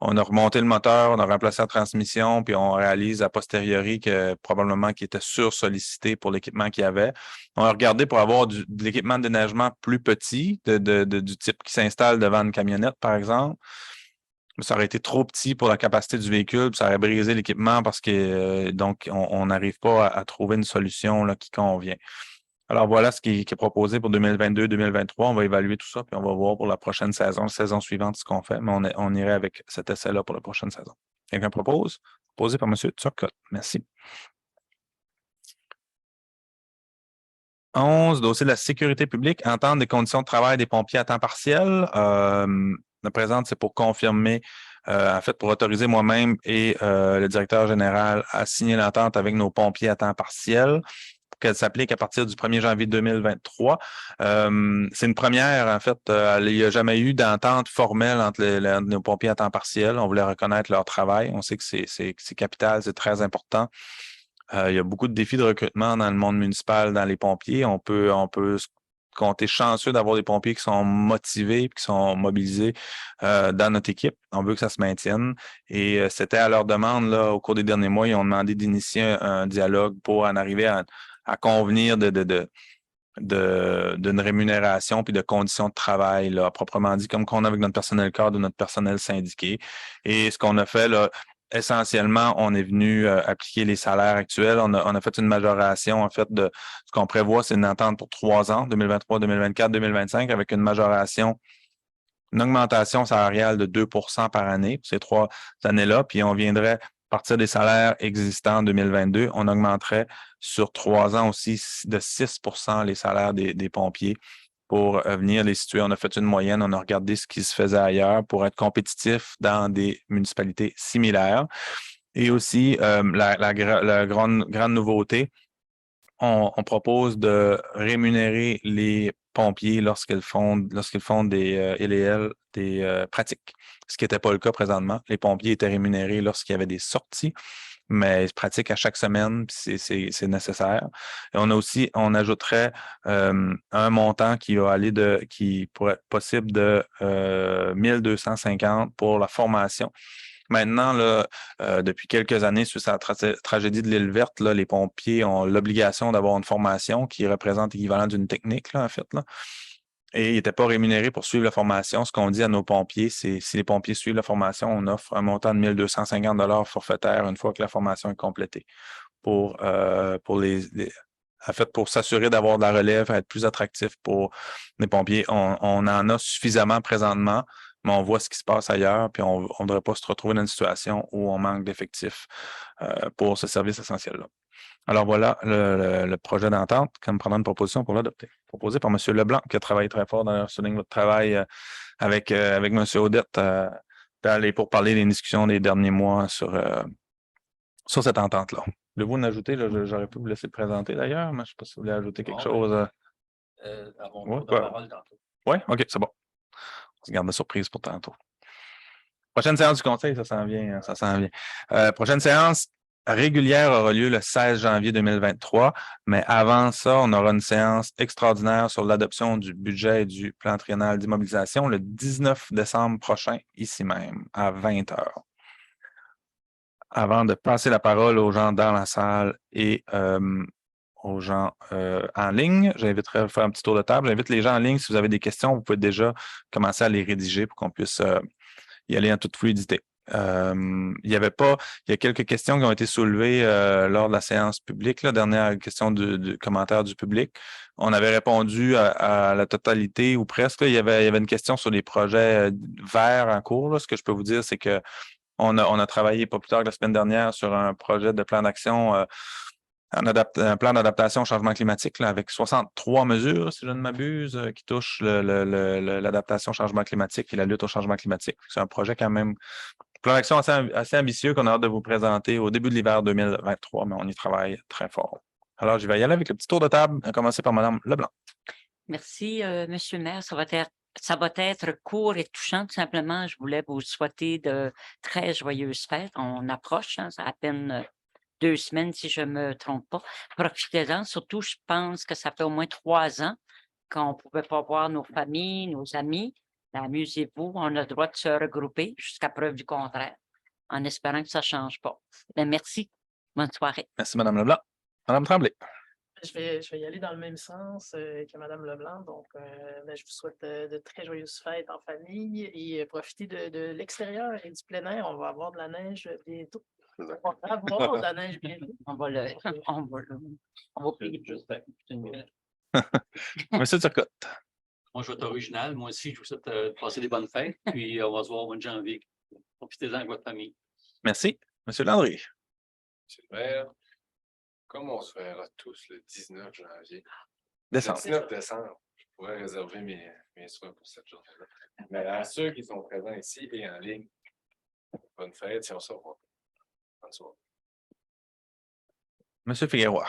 on a remonté le moteur, on a remplacé la transmission, puis on réalise a posteriori que probablement qu'il était sursollicité pour l'équipement qu'il y avait. On a regardé pour avoir de l'équipement de déneigement plus petit, du type qui s'installe devant une camionnette, par exemple. Ça aurait été trop petit pour la capacité du véhicule, puis ça aurait brisé l'équipement parce que donc on n'arrive pas à trouver une solution là, qui convient. Alors voilà ce qui est proposé pour 2022-2023. On va évaluer tout ça, puis on va voir pour la prochaine saison suivante, ce qu'on fait, mais on irait avec cet essai-là pour la prochaine saison. Quelqu'un propose? Proposé par M. Turcotte. Merci. 11, dossier de la sécurité publique, entente des conditions de travail des pompiers à temps partiel. La présente, c'est pour confirmer, en fait, pour autoriser moi-même et le directeur général à signer l'entente avec nos pompiers à temps partiel pour qu'elle s'applique à partir du 1er janvier 2023. C'est une première, en fait. Il n'y a jamais eu d'entente formelle entre nos pompiers à temps partiel. On voulait reconnaître leur travail. On sait que c'est capital, c'est très important. Il y a beaucoup de défis de recrutement dans le monde municipal, dans les pompiers. On peut se compter chanceux d'avoir des pompiers qui sont motivés et qui sont mobilisés dans notre équipe. On veut que ça se maintienne. Et c'était à leur demande, là, au cours des derniers mois, ils ont demandé d'initier un dialogue pour en arriver à convenir d'une rémunération puis de conditions de travail, là, proprement dit, comme qu'on a avec notre personnel cadre ou notre personnel syndiqué. Et ce qu'on a fait, là, essentiellement, on est venu appliquer les salaires actuels. On a fait une majoration, en fait, de ce qu'on prévoit, c'est une entente pour 3 ans, 2023, 2024, 2025, avec une majoration, une augmentation salariale de 2 par année pour ces 3 années-là. Puis on viendrait partir des salaires existants en 2022, on augmenterait sur 3 ans aussi de 6 les salaires des pompiers pour venir les situer. On a fait une moyenne, on a regardé ce qui se faisait ailleurs pour être compétitif dans des municipalités similaires. Et aussi, la grande nouveauté, on propose de rémunérer les pompiers lorsqu'ils font des LEL, des pratiques, ce qui n'était pas le cas présentement. Les pompiers étaient rémunérés lorsqu'il y avait des sorties, mais ils se pratiquent à chaque semaine, c'est nécessaire. Et on ajouterait un montant qui pourrait être possible de 1 250 pour la formation Maintenant, là, depuis quelques années, suite à la tragédie de l'île verte, là, les pompiers ont l'obligation d'avoir une formation qui représente l'équivalent d'une technique, là, en fait, là. Et ils n'étaient pas rémunérés pour suivre la formation. Ce qu'on dit à nos pompiers, c'est si les pompiers suivent la formation, on offre un montant de 1 250 forfaitaire une fois que la formation est complétée pour en fait, pour s'assurer d'avoir de la relève, être plus attractif pour les pompiers. On en a suffisamment présentement, mais on voit ce qui se passe ailleurs, puis on ne voudrait pas se retrouver dans une situation où on manque d'effectifs pour ce service essentiel-là. Alors voilà le projet d'entente, comme prendre une proposition pour l'adopter. Proposé par M. Leblanc, qui a travaillé très fort. D'ailleurs, je souligne votre travail avec M. Audette pour parler des discussions des derniers mois sur cette entente-là. Voulez-vous en ajouter? J'aurais pu vous laisser le présenter d'ailleurs, mais je ne sais pas si vous voulez ajouter quelque chose. À mon Ouais, tour de parole tantôt. Oui, OK, c'est bon. On se garde la surprise pour tantôt. Prochaine séance du conseil, ça s'en vient. Ça s'en vient. Prochaine séance régulière aura lieu le 16 janvier 2023, mais avant ça, on aura une séance extraordinaire sur l'adoption du budget et du plan triennal d'immobilisation le 19 décembre prochain, ici même, à 20 h. Avant de passer la parole aux gens dans la salle et aux gens en ligne, j'inviterai à faire un petit tour de table. J'invite les gens en ligne, si vous avez des questions, vous pouvez déjà commencer à les rédiger pour qu'on puisse y aller en toute fluidité. Il y a quelques questions qui ont été soulevées lors de la séance publique, la dernière question du commentaire du public. On avait répondu à la totalité ou presque. Il y avait une question sur les projets verts en cours. Là. Ce que je peux vous dire, c'est que on a travaillé pas plus tard que la semaine dernière sur un projet de plan d'action, un plan d'adaptation au changement climatique là, avec 63 mesures, si je ne m'abuse, qui touchent l'adaptation au changement climatique et la lutte au changement climatique. C'est un projet quand même, plan d'action assez ambitieux qu'on a hâte de vous présenter au début de l'hiver 2023, mais on y travaille très fort. Alors, je vais y aller avec le petit tour de table, à commencer par Mme Leblanc. Merci, Monsieur le maire. Ça va être court et touchant. Tout simplement, je voulais vous souhaiter de très joyeuses fêtes. On approche, hein, ça à peine 2 semaines, si je ne me trompe pas. Profitez-en. Surtout, je pense que ça fait au moins 3 ans qu'on ne pouvait pas voir nos familles, nos amis. Amusez-vous. On a le droit de se regrouper jusqu'à preuve du contraire, en espérant que ça ne change pas. Bien, merci. Bonne soirée. Merci, Mme Leblanc. Mme Tremblay. Je vais y aller dans le même sens que Mme Leblanc. Donc, je vous souhaite de très joyeuses fêtes en famille et profitez de l'extérieur et du plein air. On va avoir de la neige bientôt. On va avoir de la neige bientôt. On va payer. Monsieur Turcotte. Moi, je vais être original. Moi aussi, je vous souhaite de passer des bonnes fêtes. Puis, on va se voir au mois de janvier. Profitez-en avec votre famille. Merci. Monsieur Landry. Monsieur le maire, comme on se verra tous le 19 janvier, Décembre. le 19 décembre, je pourrais réserver mes soins pour cette journée-là. Mais à ceux qui sont présents ici et en ligne, bonne fête, si on se revoit. Bonne soirée. Monsieur Figueroa.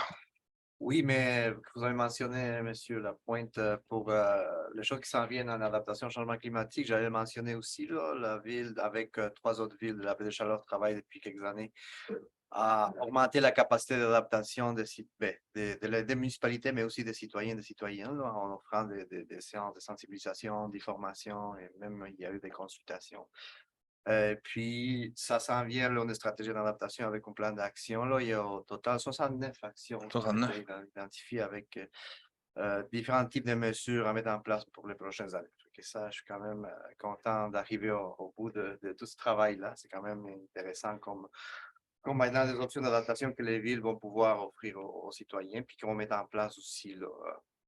Oui, mais vous avez mentionné, Monsieur Lapointe, pour les choses qui s'en viennent en adaptation au changement climatique. J'allais mentionner aussi là, la ville, avec 3 autres villes de la baie de Chaleur, travaille depuis quelques années à augmenter la capacité d'adaptation des municipalités, mais aussi des citoyens et des citoyennes, là, en offrant des séances de sensibilisation, d'information, et même il y a eu des consultations. Puis, ça s'en vient, là, on a stratégie d'adaptation avec un plan d'action. Là, il y a au total 69 actions qui ont été identifiées avec différents types de mesures à mettre en place pour les prochaines années. Et ça, je suis quand même content d'arriver au bout de tout ce travail-là. C'est quand même intéressant comme maintenant des options d'adaptation que les villes vont pouvoir offrir aux citoyens, puis qu'on met en place aussi là,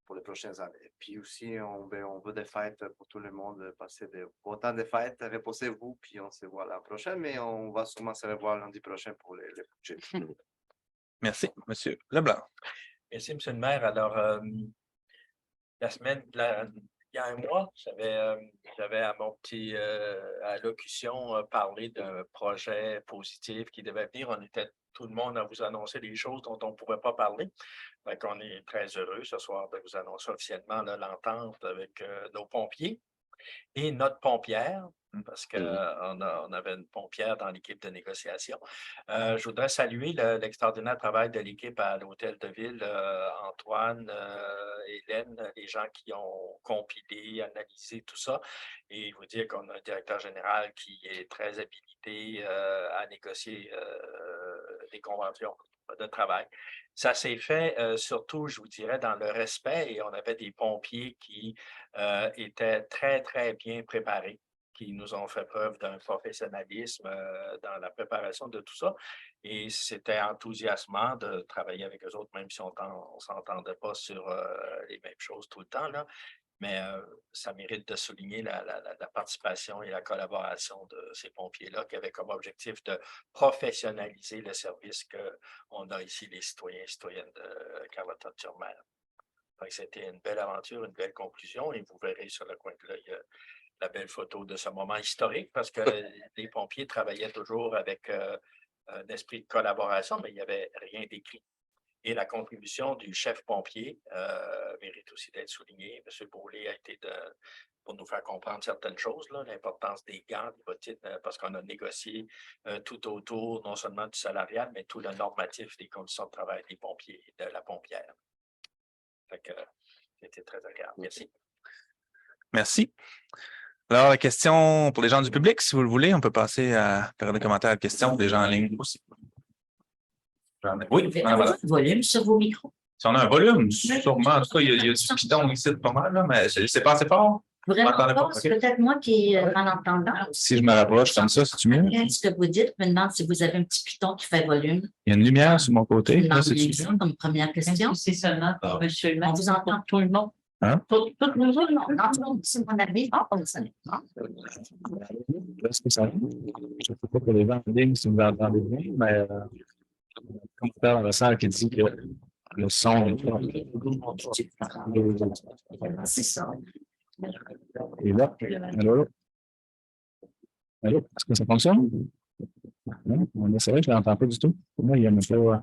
pour les prochaines années. Puis aussi, on veut des fêtes pour tout le monde, passer autant de fêtes, reposez-vous, puis on se voit la prochaine, mais on va sûrement se revoir lundi prochain pour les budgets. Merci, Monsieur Leblanc. Merci, Monsieur le maire. Alors, il y a un mois, j'avais à mon petit allocution parlé d'un projet positif qui devait venir. On était tout le monde à vous annoncer des choses dont on ne pouvait pas parler. Donc, on est très heureux ce soir de vous annoncer officiellement l'entente avec nos pompiers. et notre pompière, parce qu'on avait une pompière dans l'équipe de négociation. Je voudrais saluer l'extraordinaire travail de l'équipe à l'Hôtel de Ville, Antoine, Hélène, les gens qui ont compilé, analysé tout ça, et vous dire qu'on a un directeur général qui est très habilité à négocier des conventions de travail. Ça s'est fait surtout, je vous dirais, dans le respect, et on avait des pompiers qui étaient très, très bien préparés, qui nous ont fait preuve d'un professionnalisme dans la préparation de tout ça. Et c'était enthousiasmant de travailler avec eux autres, même si on ne s'entendait pas sur les mêmes choses tout le temps, là. Mais ça mérite de souligner la participation et la collaboration de ces pompiers-là qui avaient comme objectif de professionnaliser le service qu'on a ici, les citoyens et citoyennes de Carleton-sur-Mer. C'était une belle aventure, une belle conclusion, et vous verrez sur le coin de l'œil la belle photo de ce moment historique, parce que les pompiers travaillaient toujours avec un esprit de collaboration, mais il n'y avait rien d'écrit. Et la contribution du chef pompier mérite aussi d'être soulignée. M. Beaulieu a été pour nous faire comprendre certaines choses, l'importance des gants, des bottines, parce qu'on a négocié tout autour, non seulement du salarial, mais tout le normatif des conditions de travail des pompiers et de la pompière. C'était très agréable. Merci. Merci. Alors, la question pour les gens du public, si vous le voulez, on peut passer à faire des commentaires et questions des gens en ligne aussi. Oui, Vous avez un volume sur vos micros. Si on a un volume, sûrement. En tout cas, il y a du piton ici pas mal, là, mais c'est pas assez fort. Vraiment pas, c'est peut-être moi qui est malentendant. Si je me rapproche comme ça, c'est-tu mieux? Ce que vous dites, je me demande si vous avez un petit piton qui fait volume. Il y a une lumière sur mon côté. Là, ça comme première question. C'est seulement pour monsieur le maire. On vous entend tout le monde. Hein? Tout le monde, non, c'est mon avis. Est-ce que ça? Je ne sais pas pour les gens en ligne si vous entendez bien, mais comme on parle dans la salle qui dit que le son est fort. C'est ça. Et là, allô? Allô? Est-ce que ça fonctionne? Non, c'est vrai que je ne l'entends pas du tout. Pour moi, il y a même pas.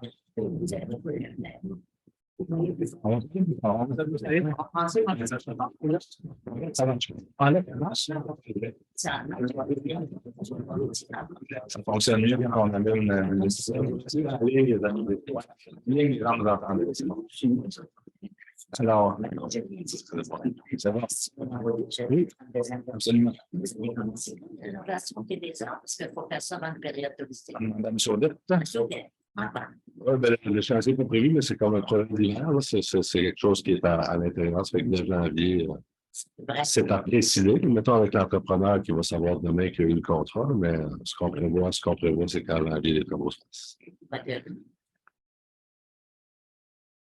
Ça fonctionne mieux quand on amène alors, ça va. Oui, absolument. Parce qu'il faut faire ça dans une période touristique. Madame Saudette. Le chantier pas prévu, mais c'est comme un projet d'hiver. C'est quelque chose qui est à l'intérieur. Ça fait que le janvier, c'est à préciser. Mettons avec l'entrepreneur qui va savoir demain qu'il y a eu le contrat, mais ce qu'on prévoit, c'est qu'en janvier, les travaux se fassent.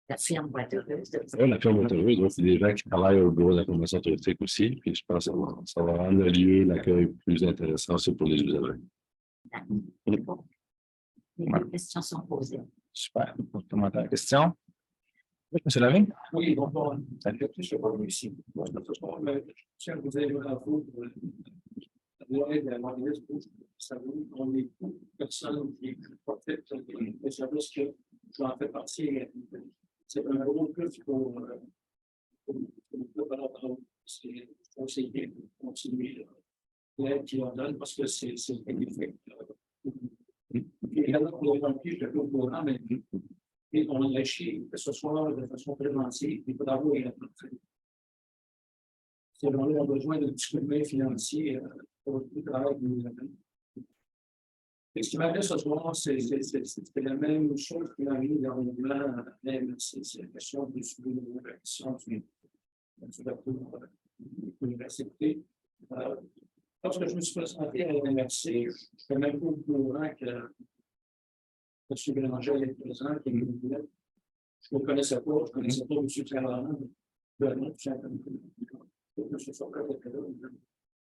La firme va être heureuse. Oui, la firme va être heureuse. Donc, il y a des gens qui travaillent au bureau de la convention touristique aussi. Puis je pense que ça va rendre le lieu, l'accueil plus intéressant aussi pour les usagers. Les questions sont posées. Super. Commentaire, question? Oui, M. Lavigne? Oui, bonjour. Je suis pas ici. Je tiens à vous dire bravo pour l'aide à l'organisme pour savoir qu'on est personne qui est pas fait le service que j'en fais partie. C'est un gros plus pour conseiller, continuer l'aide qu'ils leur donnent parce que c'est magnifique. Et là, pour les remplir, je ne suis pas au courant, mais on a chié, que ce soit de façon préventive, il faut avoir une approche. Si on a besoin de petits coups de main financiers pour tout le travail que nous avons. Ce qui m'avait ce soir, c'est la même chose qui m'arrive dans le plan, même c'est la question du suivi de l'opération de l'université. Lorsque je me suis présenté à l'université, je ne suis même pas au courant que M. Bélanger est présent, qui est venu. Je ne le connaissais pas, je ne connaissais pas M. Clermont, tout simplement. M. Socrate était là.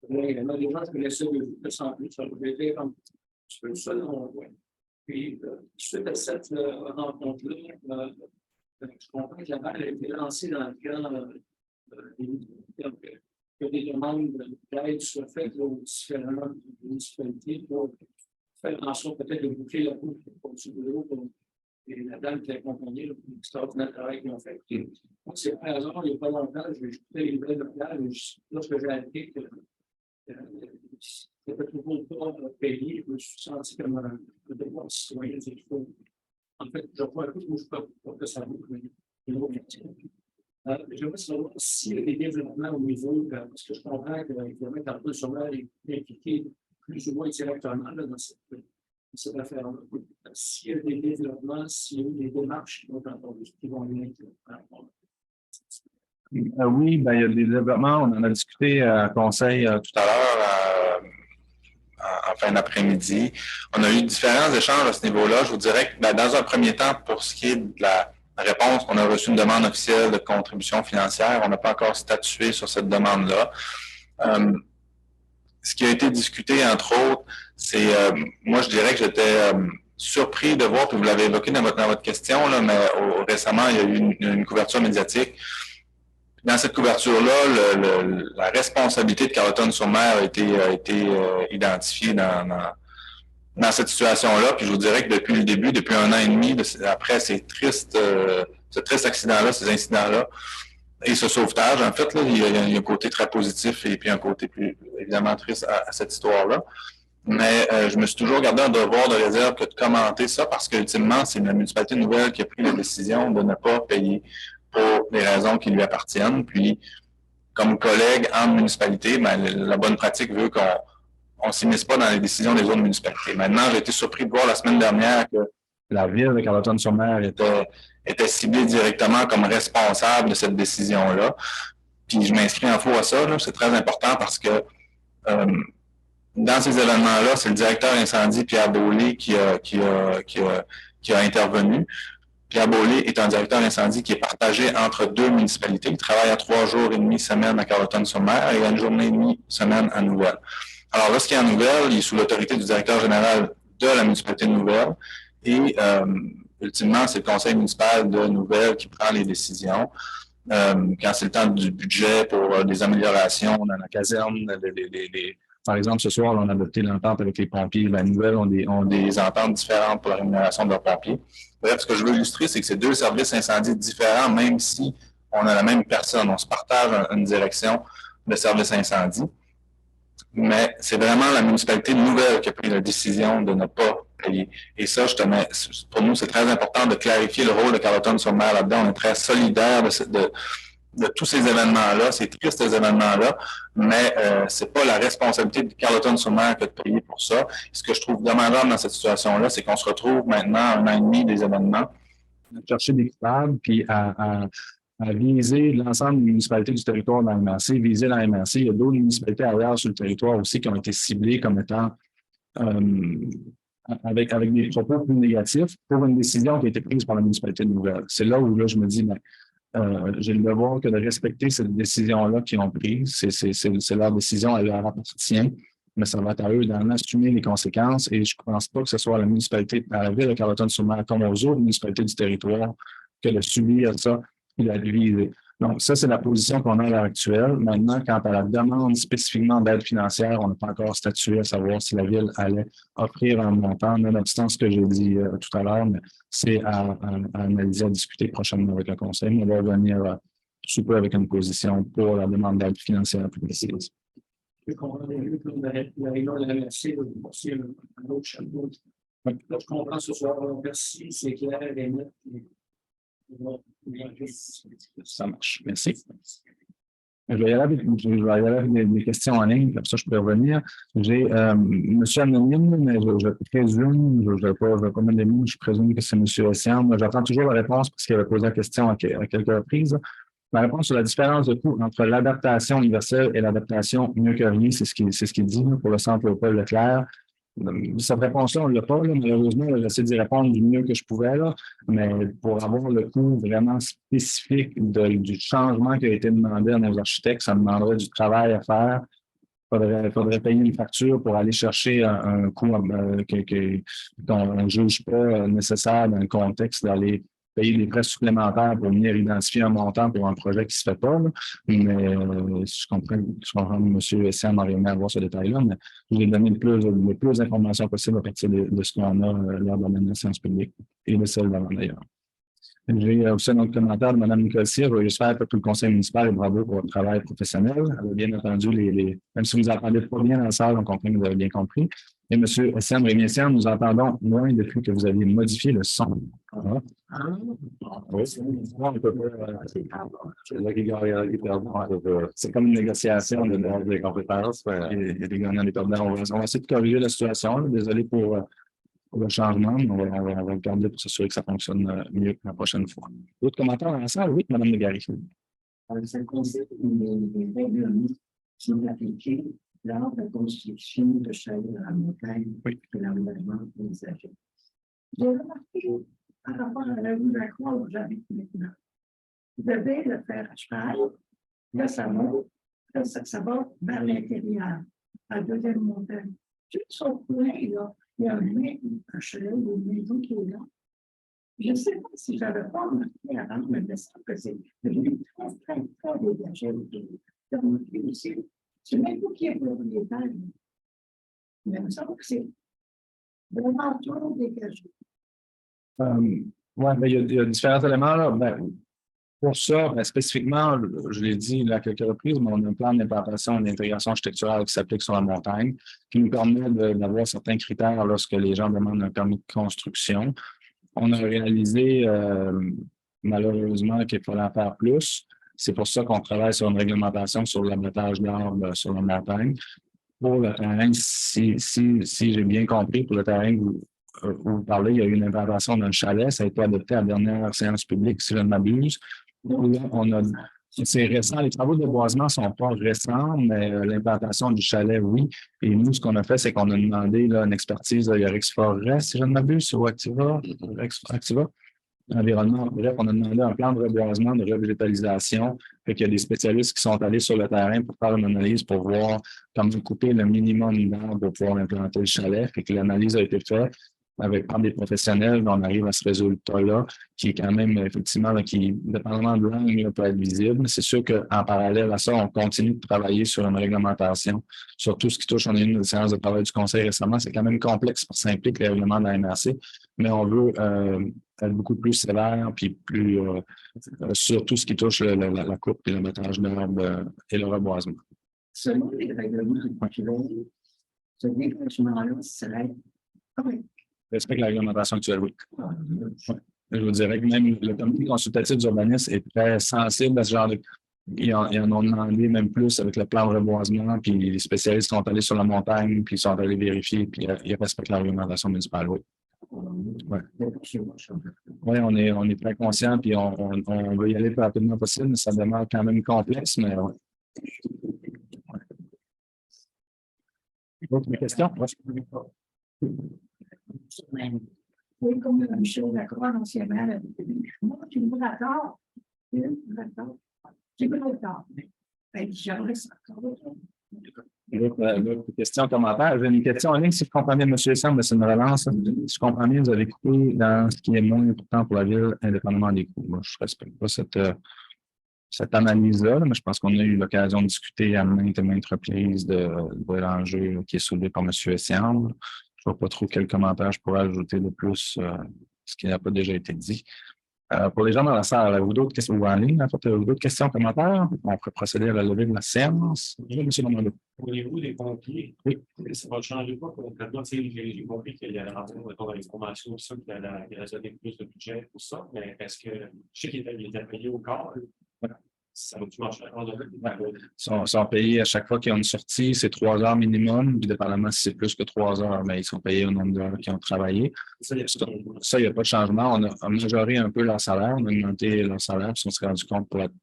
Il y en a des gens qui connaissaient de sans plus, ça pouvait être un petit peu seul dans le coin. Puis, suite à cette rencontre-là, je comprends que la balle a été lancée dans le cadre que des demandes d'aide soient faites aux différentes municipalités pour faire en sorte peut-être de boucler la boucle pour ce bureau, pour Et la dame qui l'accompagnait, l'extraordinaire travail qu'ils ont fait. Donc, c'est par hasard, il n'y a pas longtemps, j'ai écouté les nouvelles locales, lorsque j'ai appris que c'était toujours pas payé, je me suis senti comme un devoir citoyen. En fait, je vois un peu où je peux pour que ça bouge. J'aimerais savoir s'il y a des développements au niveau, parce que je comprends qu'il faut mettre un peu sur l'air et impliquer plus ou moins directement dans cette affaire-là. S'il y a des développements, s'il y a des démarches qui vont venir. Oui, ben, il y a des développements. On en a discuté à conseil tout à l'heure, en fin d'après-midi. On a eu différents échanges à ce niveau-là. Je vous dirais que dans un premier temps, pour ce qui est de la réponse, on a reçu une demande officielle de contribution financière. On n'a pas encore statué sur cette demande-là. Ce qui a été discuté, entre autres, c'est, moi, je dirais que j'étais surpris de voir, puis vous l'avez évoqué dans votre question, là, mais récemment, il y a eu une couverture médiatique. Dans cette couverture-là, la responsabilité de Carleton-sur-Mer a été identifiée dans cette situation-là. Puis je vous dirais que depuis le début, depuis 1 an et demi, après ce triste accident-là, ces incidents-là, et ce sauvetage, en fait, là, il y a un côté très positif et puis un côté plus évidemment triste à cette histoire-là. Mais je me suis toujours gardé un devoir de réserve que de commenter ça parce qu'ultimement, c'est la municipalité nouvelle qui a pris la décision de ne pas payer pour les raisons qui lui appartiennent. Puis, comme collègue en municipalité, ben, la bonne pratique veut qu'on ne s'immisce pas dans les décisions des autres municipalités. Maintenant, j'ai été surpris de voir la semaine dernière que la ville de Carleton-sur-Mer était ciblée directement comme responsable de cette décision-là. Puis, je m'inscris en faux à ça. C'est très important parce que dans ces événements-là, c'est le directeur incendie, Pierre Beaulieu, qui a intervenu. Pierre Beaulieu est un directeur incendie qui est partagé entre 2 municipalités. Il travaille à 3 jours et demi semaine à Carleton-sur-Mer et à 1 journée et demie semaine à Nouvelle. Alors, lorsqu'il est à Nouvelle, il est sous l'autorité du directeur général de la municipalité de Nouvelle et ultimement, c'est le conseil municipal de Nouvelle qui prend les décisions. Quand c'est le temps du budget pour des améliorations dans la caserne, par exemple, ce soir, on a adopté l'entente avec les pompiers. La Nouvelle ont des ententes différentes pour la rémunération de leurs pompiers. Bref, ce que je veux illustrer, c'est que c'est 2 services incendies différents, même si on a la même personne. On se partage une direction de service incendie. Mais c'est vraiment la municipalité nouvelle qui a pris la décision de ne pas payer. Et ça, pour nous, c'est très important de clarifier le rôle de Carleton-sur-Mer là-dedans. On est très solidaires de tous ces événements-là, ces tristes événements-là, mais c'est pas la responsabilité de Carleton-sur-Mer que de payer pour ça. Ce que je trouve dommageable dans cette situation-là, c'est qu'on se retrouve maintenant à 1 an et demi des événements, à chercher des coupables, puis à viser l'ensemble des municipalités du territoire dans la MRC, viser la MRC. Il y a d'autres municipalités ailleurs sur le territoire aussi qui ont été ciblées comme étant avec des propos plus négatifs pour une décision qui a été prise par la municipalité de Nouvelle. C'est là où je me dis, j'ai le devoir que de respecter cette décision-là qu'ils ont prise. C'est leur décision, elle leur appartient, mais ça va être à eux d'en assumer les conséquences. Et je ne pense pas que ce soit à la ville de Carleton-sur-Mer comme aux autres municipalités du territoire que de subir ça et la diviser. Donc, ça, c'est la position qu'on a à l'heure actuelle. Maintenant, quant à la demande spécifiquement d'aide financière, on n'a pas encore statué à savoir si la Ville allait offrir un montant, nonobstant ce que j'ai dit tout à l'heure, mais c'est à analyser, à discuter prochainement avec le Conseil. On va revenir sous peu avec une position pour la demande d'aide financière plus précise. Je comprends bien que la réunion de la MRC va passer un autre chapeau. Je comprends ce soir, merci, c'est clair et net. Ça marche. Merci. Je vais y aller avec des questions en ligne, comme ça je peux revenir. J'ai M. Anonyme, mais je présume, je ne vais pas mettre des mots, je présume que c'est M. Essiam. J'attends toujours la réponse parce qu'il avait posé la question à quelques reprises. La réponse sur la différence de coût entre l'adaptation universelle et l'adaptation mieux que rien, c'est ce qu'il dit pour le centre Paul Leclerc. Cette réponse-là, on ne l'a pas. Là. Malheureusement, j'ai essayé d'y répondre du mieux que je pouvais. Là. Mais pour avoir le coût vraiment spécifique du changement qui a été demandé à nos architectes, ça demanderait du travail à faire. Il faudrait payer une facture pour aller chercher un coût qu'on ne juge pas nécessaire dans le contexte d'aller payer des frais supplémentaires pour venir identifier un montant pour un projet qui ne se fait pas. Là. Mais je comprends que M. Essam a aimé avoir ce détail-là, mais je vais donner le plus d'informations possible à partir de ce qu'on a lors de la dernière séance publique et de celle d'avant d'ailleurs. J'ai aussi un autre commentaire de Mme Nicole-Cyr. Je vais juste faire pour tout le conseil municipal et bravo pour votre travail professionnel. Elle a bien entendu même si vous ne entendez pas bien dans la salle, on comprend que vous avez bien compris. Et M. Essam, Rémi Essam, nous entendons moins depuis que vous aviez modifié le son. Oui. C'est comme une négociation des compétences. Il y a des gagnants et des perdants. On va essayer de corriger la situation. Désolé pour le changement, mais on va regarder pour s'assurer que ça fonctionne mieux la prochaine fois. D'autres commentaires dans la salle? Oui, Mme Legary. Ça concerne les règlements qui sont appliqués lors de la construction de chalets à la montagne et l'environnement paysager. J'ai remarqué par rapport à la rue de la Croix où j'habite maintenant. Vous devez le faire à cheval, là ça monte, là ça va vers l'intérieur, à la deuxième montagne. Juste au coin, là, il y a un chalet ou une maison qui est là. Je ne sais pas si je n'avais pas remarqué avant, mais il me semble que c'est devenu très dégagé. C'est même vous qui êtes propriétaire. Mais il me semble que c'est vraiment trop dégagé. Oui, il y a différents éléments. Là. Pour ça, spécifiquement, je l'ai dit là, à quelques reprises, mais on a un plan d'implantation et d'intégration architecturale qui s'applique sur la montagne, qui nous permet d'avoir certains critères lorsque les gens demandent un permis de construction. On a réalisé, malheureusement, qu'il fallait en faire plus. C'est pour ça qu'on travaille sur une réglementation sur l'abattage d'arbres sur la montagne. Pour le terrain, si j'ai bien compris, pour le terrain où vous parlez, il y a eu une implantation d'un chalet. Ça a été adopté à la dernière séance publique, si je ne m'abuse. C'est récent. Les travaux de boisement ne sont pas récents, mais l'implantation du chalet, oui. Et nous, ce qu'on a fait, c'est qu'on a demandé là, une expertise de Yarix Forêt, si je ne m'abuse, ou Activa, environnement. Bref, on a demandé un plan de reboisement, de revégétalisation. Fait qu'il y a des spécialistes qui sont allés sur le terrain pour faire une analyse pour voir comment couper le minimum d'arbres pour pouvoir implanter le chalet. Fait que l'analyse a été faite par des professionnels, on arrive à ce résultat-là, qui est quand même, effectivement, là, qui, dépendamment de l'angle, peut être visible. C'est sûr qu'en parallèle à ça, on continue de travailler sur une réglementation, sur tout ce qui touche. On a eu une séance de travail du Conseil récemment. C'est quand même complexe parce que ça implique les règlements de la MRC, mais on veut être beaucoup plus sévère puis plus sur tout ce qui touche la coupe et l'abattage d'arbres et le reboisement. Selon les règlements actuels, ce dégagement-là serait correct. Respecte la réglementation actuelle, oui. Ouais. Je vous dirais que même le comité consultatif d'urbanisme est très sensible à ce genre de... Ils en ont demandé même plus avec le plan de reboisement, puis les spécialistes sont allés sur la montagne, puis ils sont allés vérifier, puis ils respectent la réglementation municipale, oui. Ouais. Oui, on est très conscient, puis on veut y aller le plus rapidement possible, mais ça demeure quand même complexe, mais ouais. D'autres questions? Oui, comme Michel Lacroix, anciennement, moi, tu me d'accord. J'ai pas d'accord. J'aimerais ça. D'autres questions, commentaires? J'ai une question en ligne, si je comprends bien, M. Essam, c'est une relance. Si je comprends bien, vous avez coupé dans ce qui est moins important pour la ville, indépendamment des coûts. Moi, je ne respecte pas cette analyse-là, mais je pense qu'on a eu l'occasion de discuter à maintes et maintes reprises de l'enjeu qui est soulevé par M. Essam. Je ne vois pas trop quel commentaire je pourrais ajouter de plus, ce qui n'a pas déjà été dit. Pour les gens dans la salle, avez-vous d'autres questions ou en ligne? En fait, avez-vous d'autres questions, commentaires? On pourrait procéder à la levée de la séance. Oui, M. Normando. Au niveau des pompiers, oui. Ça va changer quoi concrètement? J'ai compris qu'il y a dans les formations, ça, qu'il a donné plus de budget pour ça, mais est-ce que je sais qu'il est payé au corps? Ça va-tu marcher? Ils sont payés à chaque fois qu'ils ont une sortie, c'est 3 heures minimum, puis dépendamment si c'est plus que 3 heures, mais ils sont payés au nombre d'heures qu'ils ont travaillé. Ça, il n'y a pas de changement. On a majoré un peu leur salaire, on a augmenté leur salaire, puis on s'est rendu compte pour être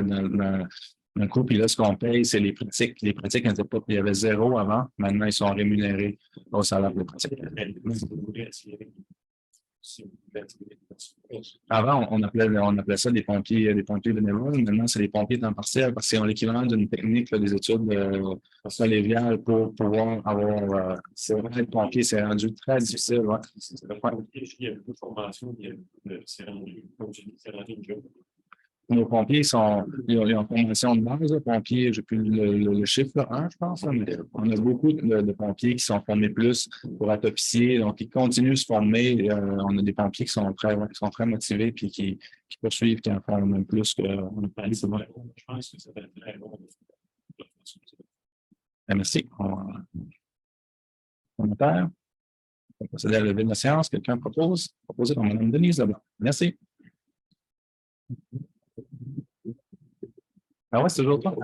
dans un coup. Puis là, ce qu'on paye, c'est les pratiques. Les pratiques n'étaient pas, il y avait 0 avant. Maintenant, ils sont rémunérés au salaire des pratiques. si vous faites Avant, on appelait ça des pompiers bénévoles. Maintenant, c'est des pompiers temps partiel parce qu'ils ont l'équivalent d'une technique là, des études collégiales pour pouvoir avoir. C'est vrai, être pompier, c'est rendu très difficile. Ouais. Il y a beaucoup de formations, c'est rendu une job. Nos pompiers ils ont une formation de base, là, pompiers, j'ai plus le chiffre, là, 1, je pense, là, mais on a beaucoup de pompiers qui sont formés plus pour être officiers, donc ils continuent de se former. On a des pompiers qui sont très motivés puis qui poursuivent, qui en font même plus que on a parlé. Je pense que ça va être très bon. Merci. Commentaire. On va procéder à la levée de la séance. Quelqu'un propose? Proposé par Mme Denise Leblanc. Merci. Ah ouais, c'est toujours toi.